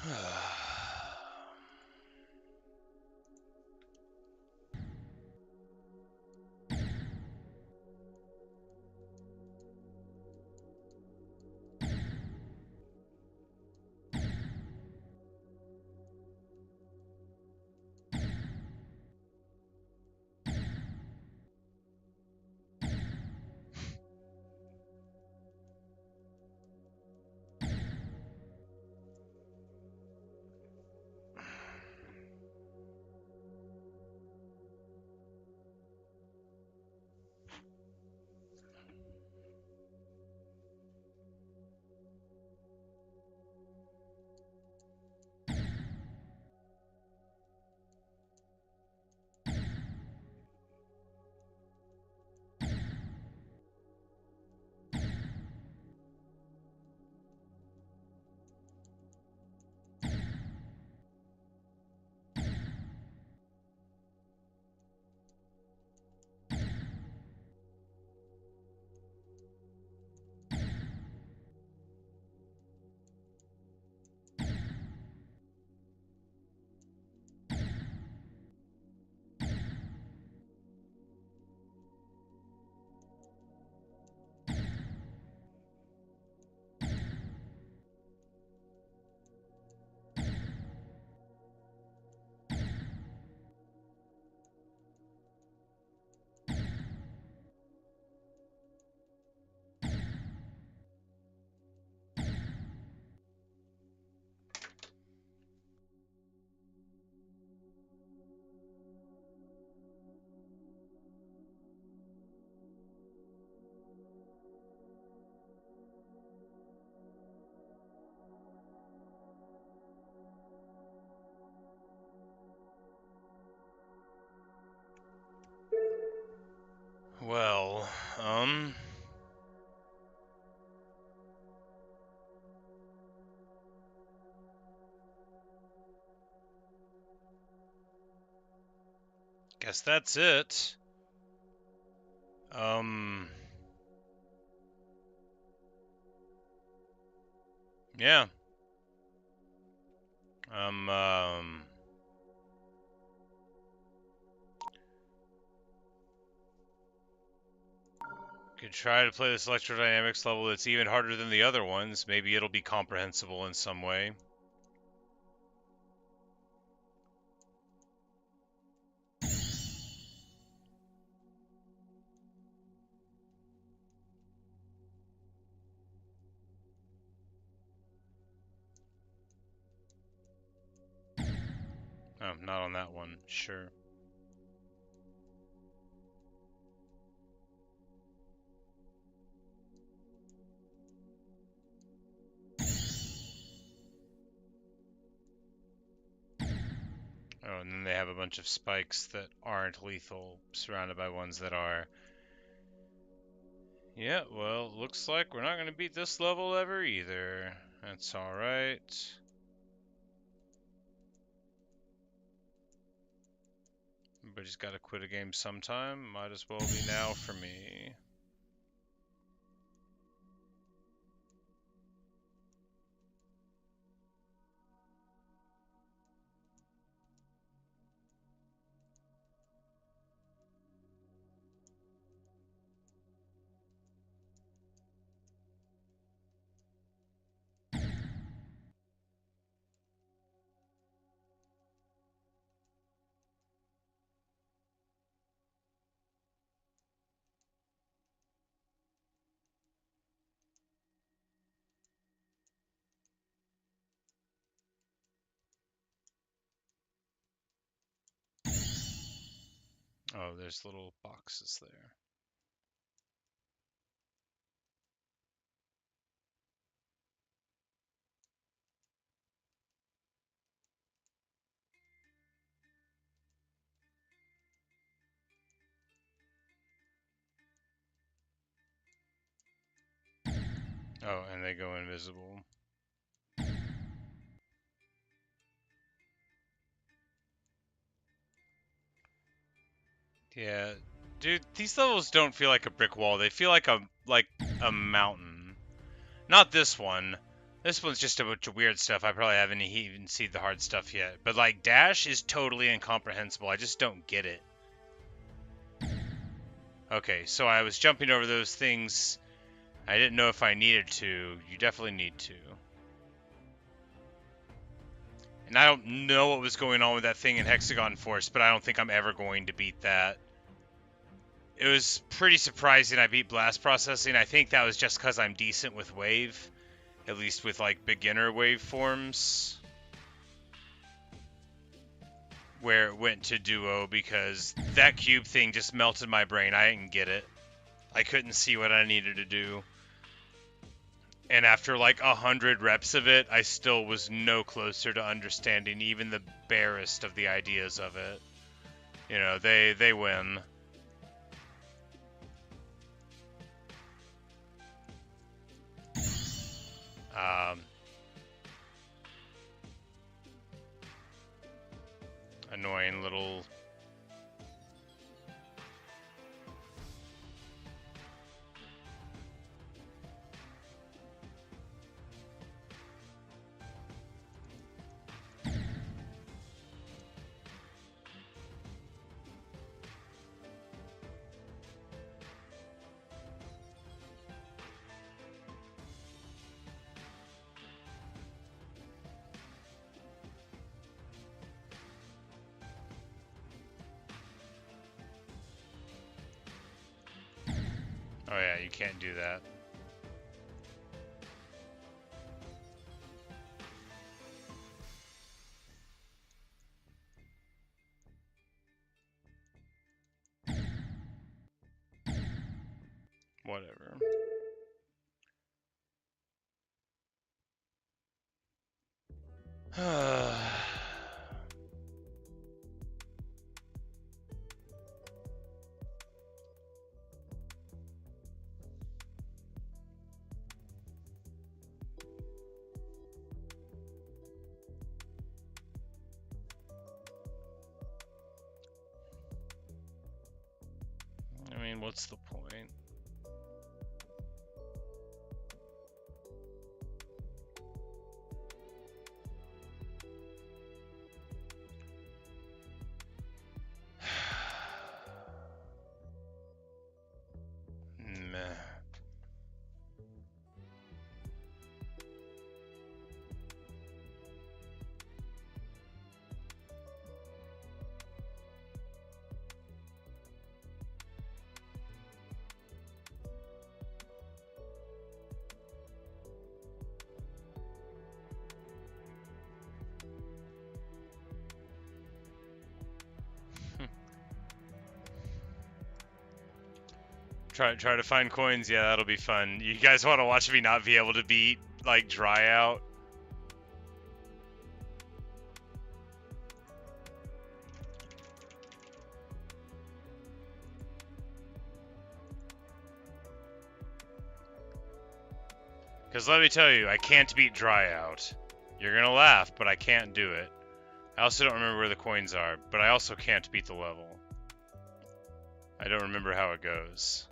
Well, guess that's it. Yeah. Could try to play this electrodynamics level that's even harder than the other ones. Maybe it'll be comprehensible in some way. Oh, not on that one. Sure. Oh, and then they have a bunch of spikes that aren't lethal, surrounded by ones that are. Yeah, well, looks like we're not going to beat this level ever either. That's alright. Everybody's got to quit a game sometime. Might as well be now for me. Oh, there's little boxes there. Oh, and they go invisible. Yeah, dude, these levels don't feel like a brick wall. They feel like a mountain. Not this one. This one's just a bunch of weird stuff. I probably haven't even seen the hard stuff yet. But like dash is totally incomprehensible. I just don't get it. Okay, so I was jumping over those things. I didn't know if I needed to. You definitely need to. And I don't know what was going on with that thing in Hexagon Force, but I don't think I'm ever going to beat that. It was pretty surprising I beat Blast Processing. I think that was just because I'm decent with Wave. At least with, like, beginner waveforms. Where it went to Duo, because that cube thing just melted my brain. I didn't get it. I couldn't see what I needed to do. And after, like, 100 reps of it, I still was no closer to understanding even the barest of the ideas of it. You know, they win. Annoying little... Oh yeah, you can't do that. Whatever. I mean, what's the point? Meh. Try to find coins. Yeah, that'll be fun. You guys want to watch me not be able to beat, like, dry out? Because let me tell you, I can't beat dry out. You're gonna laugh, but I can't do it. I also don't remember where the coins are, but I also can't beat the level. I don't remember how it goes.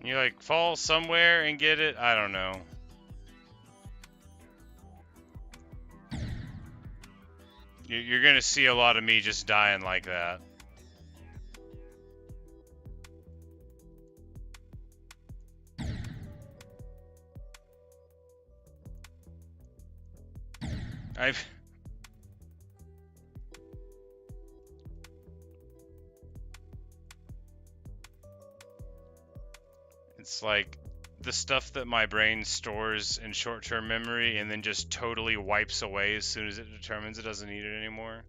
You, like, fall somewhere and get it? I don't know. You're gonna see a lot of me just dying like that. It's like the stuff that my brain stores in short-term memory and then just totally wipes away as soon as it determines it doesn't need it anymore.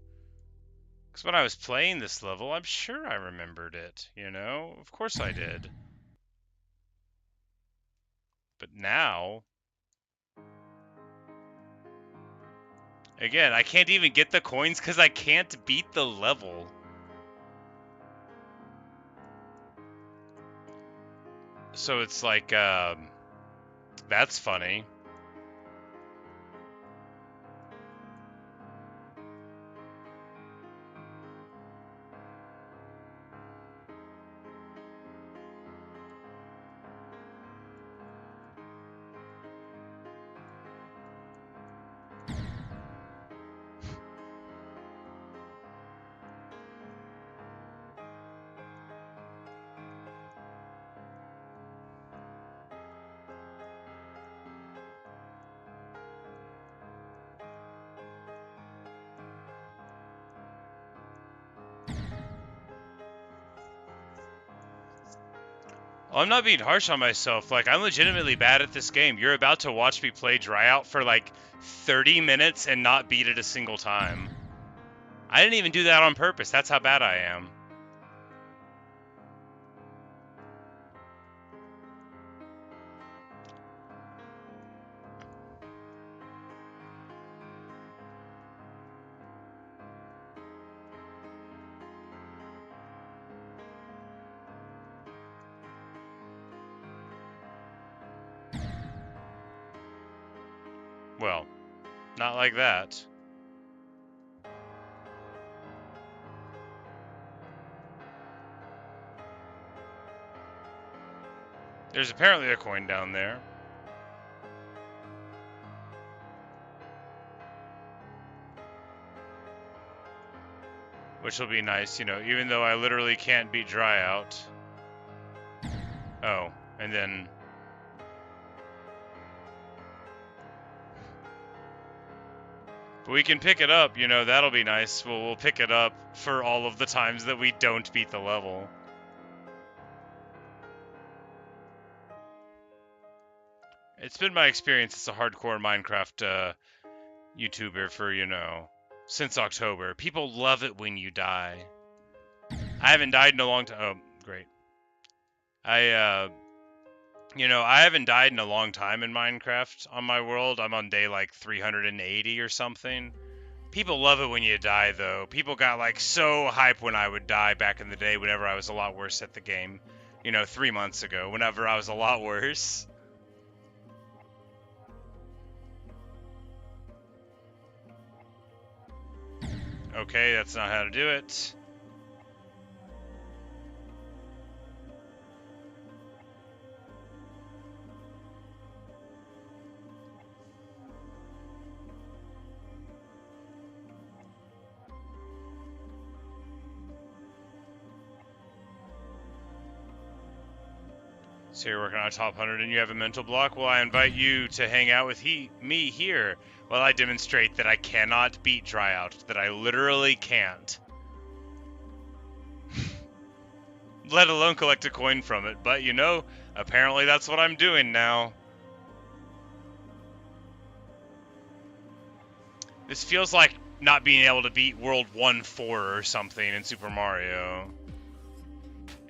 Because when I was playing this level, I'm sure I remembered it, you know? Of course I did. But now... Again, I can't even get the coins because I can't beat the level. So it's like, That's funny. I'm not being harsh on myself. Like, I'm legitimately bad at this game. You're about to watch me play Dryout for like 30 minutes and not beat it a single time. I didn't even do that on purpose. That's how bad I am. Well, not like that. There's apparently a coin down there. Which will be nice, you know, even though I literally can't beat Dryout. Oh, and then... But we can pick it up, you know, that'll be nice. We'll pick it up for all of the times that we don't beat the level. It's been my experience as a hardcore Minecraft YouTuber for, you know, since October. People love it when you die. I haven't died in a long time. Oh, great. You know, I haven't died in a long time in Minecraft on my world. I'm on day like 380 or something. People love it when you die, though. People got like so hype when I would die back in the day whenever I was a lot worse at the game. You know, 3 months ago, whenever I was a lot worse. Okay, that's not how to do it. So you're working on a top 100 and you have a mental block? Well, I invite you to hang out with me here while I demonstrate that I cannot beat Dryout, that I literally can't. Let alone collect a coin from it, but you know, apparently that's what I'm doing now. This feels like not being able to beat World 1-4 or something in Super Mario.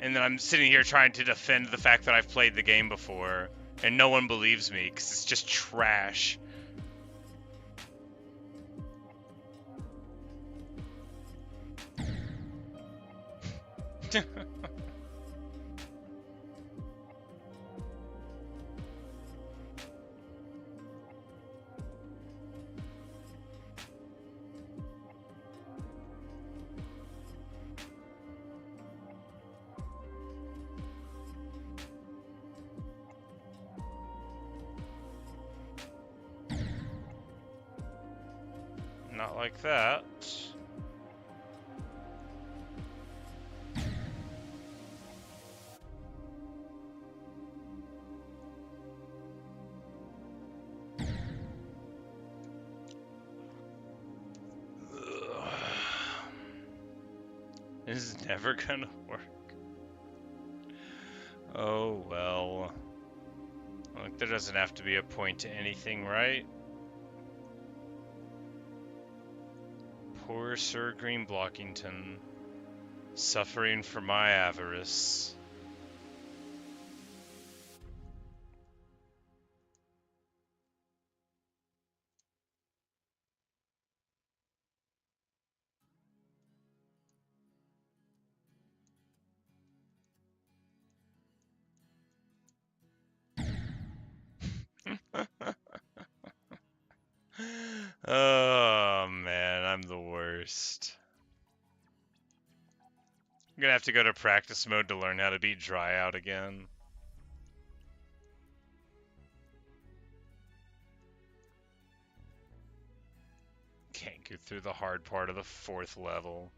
And then I'm sitting here trying to defend the fact that I've played the game before, and no one believes me because it's just trash. Not like that. This is never gonna work. Oh well. Like, there doesn't have to be a point to anything, right? Poor Sir Greenblockington, suffering for my avarice. worst. I'm gonna have to go to practice mode to learn how to beat dry out again. Can't get through the hard part of the 4th level.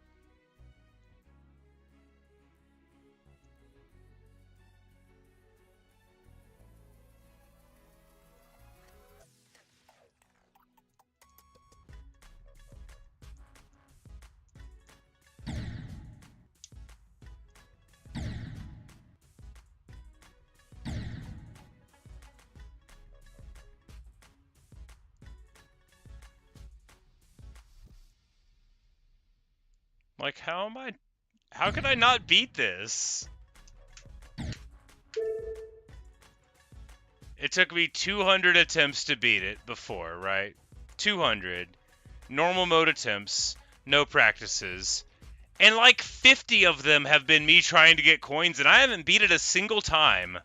Like, how can I not beat this? It took me 200 attempts to beat it before, right? 200. Normal mode attempts, no practices. And like 50 of them have been me trying to get coins, and I haven't beat it a single time.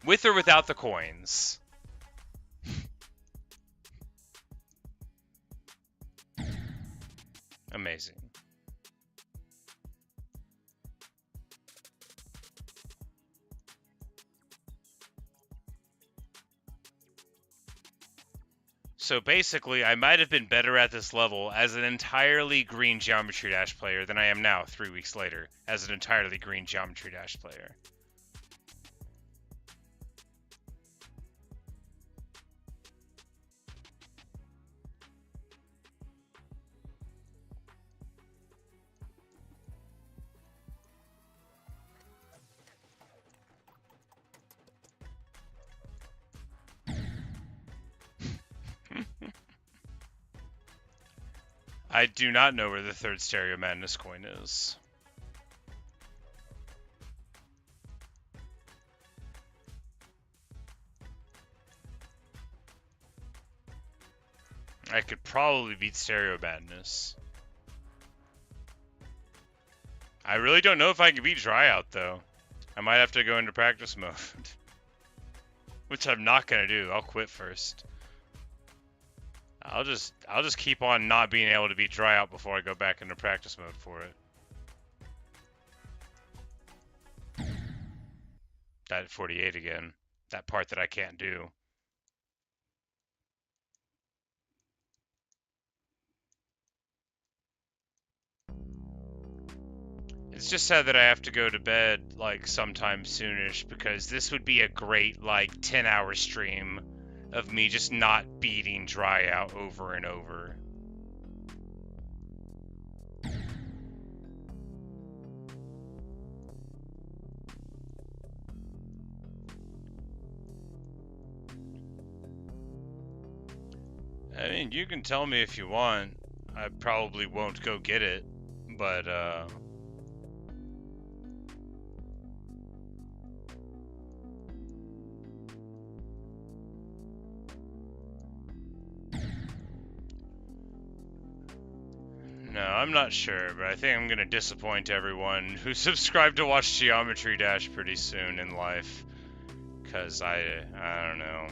With or without the coins. Amazing. So basically, I might have been better at this level as an entirely green Geometry Dash player than I am now, 3 weeks later, as an entirely green Geometry Dash player. I do not know where the 3rd Stereo Madness coin is. I could probably beat Stereo Madness. I really don't know if I can beat Dry Out, though. I might have to go into practice mode. Which I'm not gonna do. I'll quit first. I'll just keep on not being able to beat Dry Out before I go back into practice mode for it. That 48 again. That part that I can't do. It's just sad that I have to go to bed, like, sometime soonish, because this would be a great, like, 10-hour stream of me just not beating Dry Out over and over. I mean, you can tell me if you want. I probably won't go get it, but, no, I'm not sure, but I think I'm gonna disappoint everyone who subscribed to watch Geometry Dash pretty soon in life. Cause I don't know.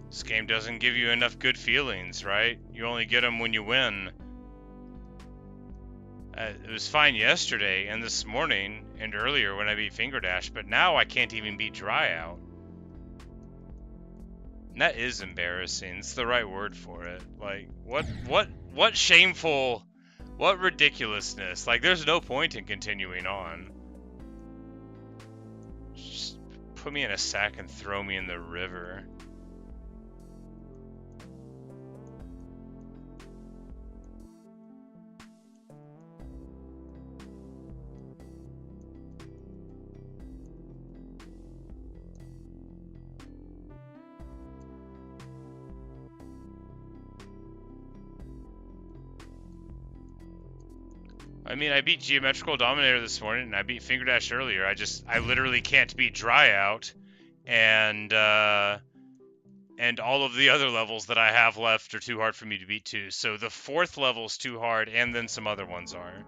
This game doesn't give you enough good feelings, right? You only get them when you win. It was fine yesterday and this morning and earlier when I beat Fingerdash, but now I can't even beat Dry Out. And that is embarrassing. It's the right word for it. Like, what shameful, what ridiculousness. Like, there's no point in continuing on. Just put me in a sack and throw me in the river. I mean, I beat Geometrical Dominator this morning, and I beat Fingerdash earlier. I literally can't beat Dry Out, and all of the other levels that I have left are too hard for me to beat too. So the 4th level's too hard, and then some other ones are.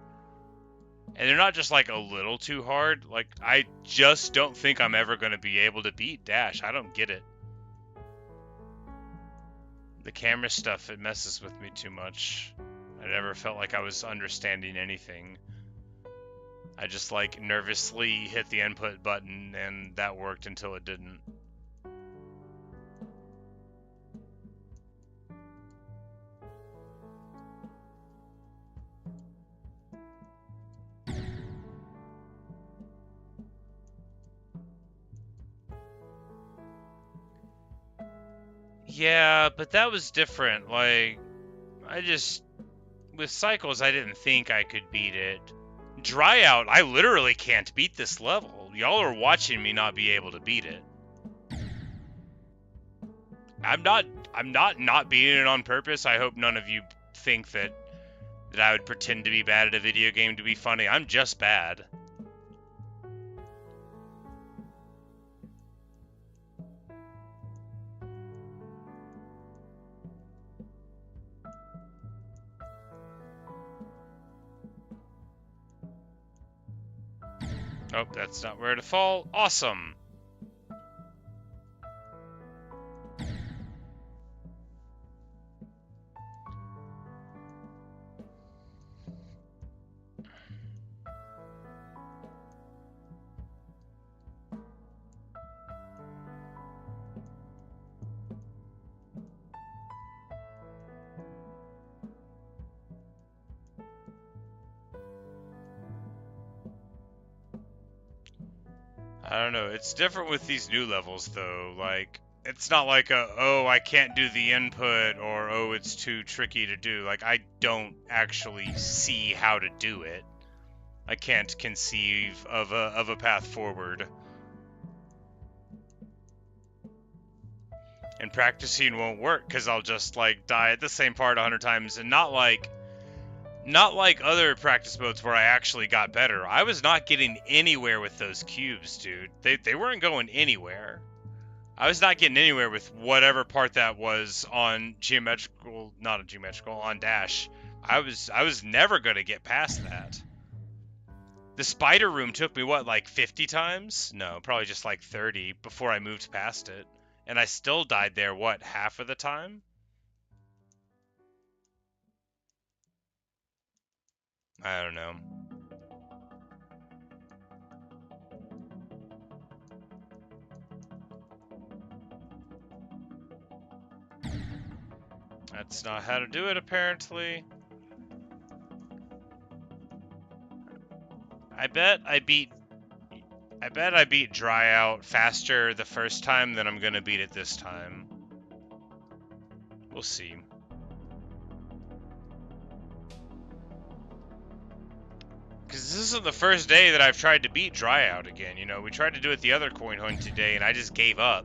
And they're not just like a little too hard. Like, I just don't think I'm ever going to be able to beat Dash. I don't get it. The camera stuff, it messes with me too much. I never felt like I was understanding anything. I just like nervously hit the input button and that worked until it didn't. Yeah, but that was different. Like, with Cycles, I didn't think I could beat it. Dry Out, I literally can't beat this level. Y'all are watching me not be able to beat it. I'm not beating it on purpose. I hope none of you think that I would pretend to be bad at a video game to be funny. I'm just bad. Oh, that's not where to fall. Awesome. I don't know. It's different with these new levels, though. Like, it's not like oh, I can't do the input, or, oh, it's too tricky to do. Like, I don't actually see how to do it. I can't conceive of a path forward. And practicing won't work, because I'll just, like, die at the same part 100 times, and not like other practice modes where I actually got better. I was not getting anywhere with those cubes, dude. They weren't going anywhere. I was not getting anywhere with whatever part that was on on Dash. I was never gonna get past that. The spider room took me, what, like 50 times? No, probably just like 30 before I moved past it. And I still died there, what, half of the time? I don't know. That's not how to do it, apparently. I bet I beat Dry Out faster the first time than I'm gonna beat it this time. We'll see. Because this isn't the first day that I've tried to beat Dry Out again, you know? We tried to do it the other coin hunt today, and I just gave up.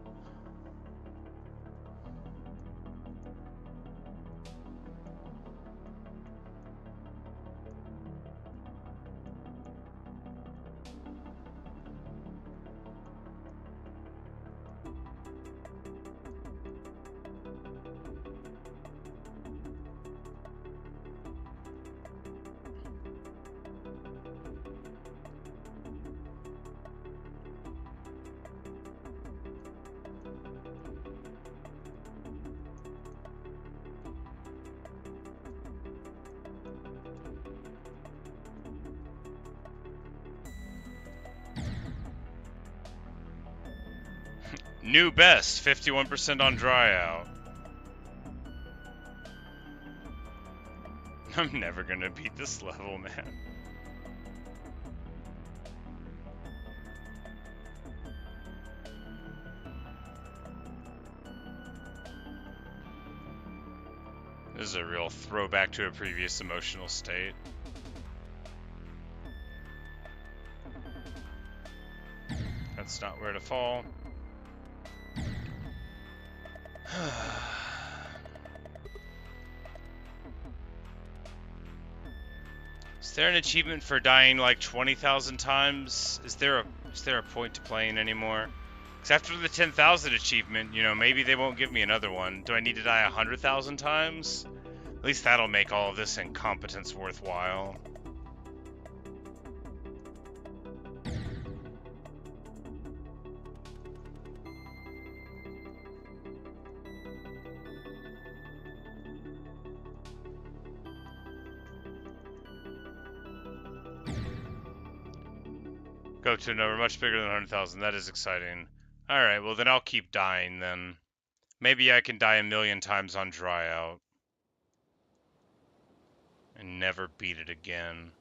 New best, 51% on Dry Out. I'm never gonna beat this level, man. This is a real throwback to a previous emotional state. That's not where to fall. Is there an achievement for dying like 20,000 times? Is there a point to playing anymore? Because after the 10,000 achievement, you know, maybe they won't give me another one. Do I need to die 100,000 times? At least that'll make all of this incompetence worthwhile. Go to a number much bigger than 100,000. That is exciting. Alright, well then I'll keep dying then. Maybe I can die a million times on dry out. And never beat it again.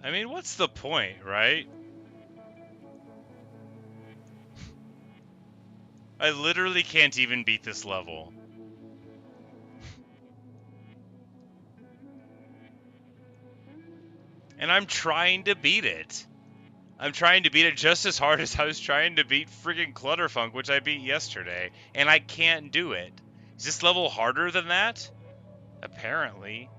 I mean, what's the point, right? I literally can't even beat this level. And I'm trying to beat it. I'm trying to beat it just as hard as I was trying to beat friggin' Clutterfunk, which I beat yesterday. And I can't do it. Is this level harder than that? Apparently.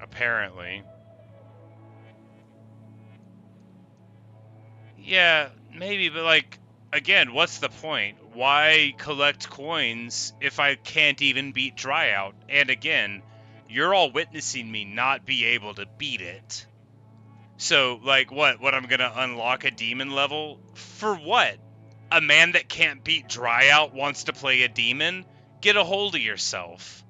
Apparently. Yeah, maybe, but like, again, what's the point? Why collect coins if I can't even beat Dryout? And again, you're all witnessing me not be able to beat it. So, like, what, I'm gonna unlock a demon level? For what? A man that can't beat Dryout wants to play a demon? Get a hold of yourself.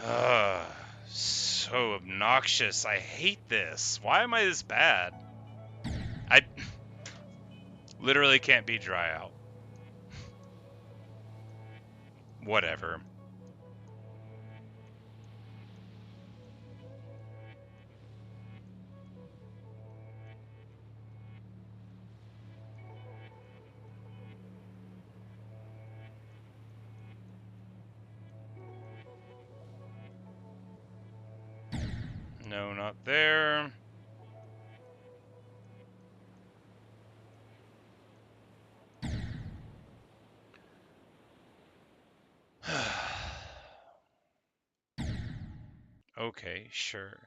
Ugh, so obnoxious. I hate this. Why am I this bad? I literally can't beat Dryout. Whatever. No, not there. Okay, sure.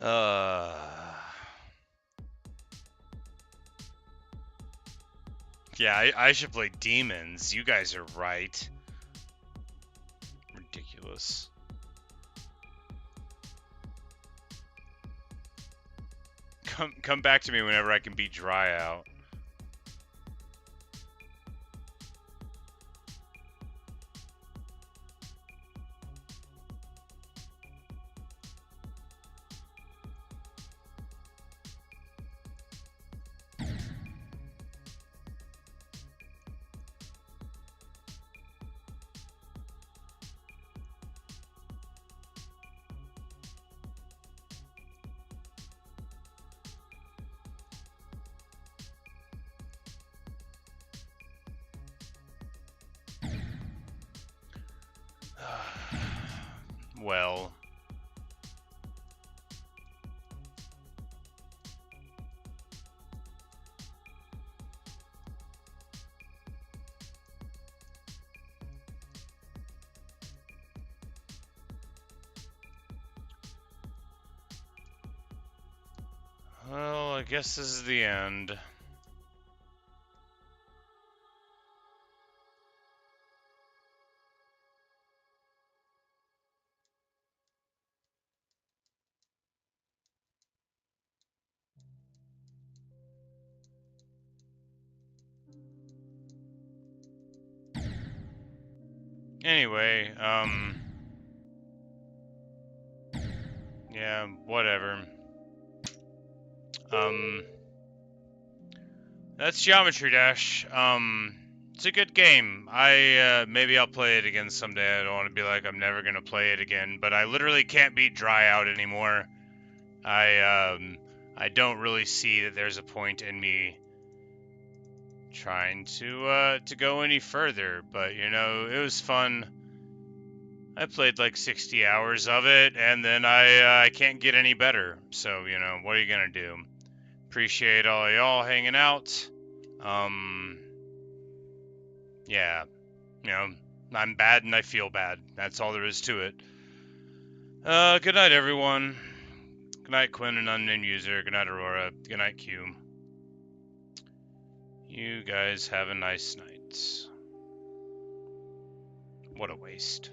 Uh, yeah, I should play demons. You guys are right. Ridiculous. Come back to me whenever I can beat Dryout. Well, Well, I guess this is the end. Anyway, yeah, whatever. That's Geometry Dash. It's a good game. Maybe I'll play it again someday. I don't want to be like I'm never gonna play it again, but I literally can't beat Dry Out anymore. I don't really see that there's a point in me trying to go any further, but you know, it was fun. I played like 60 hours of it, and then I can't get any better. So, you know, what are you gonna do? Appreciate all y'all hanging out. Yeah, you know, I'm bad and I feel bad. That's all there is to it. Good night, everyone. Good night, Quinn, an unnamed user. Good night, Aurora. Good night, Q. You guys have a nice night. What a waste.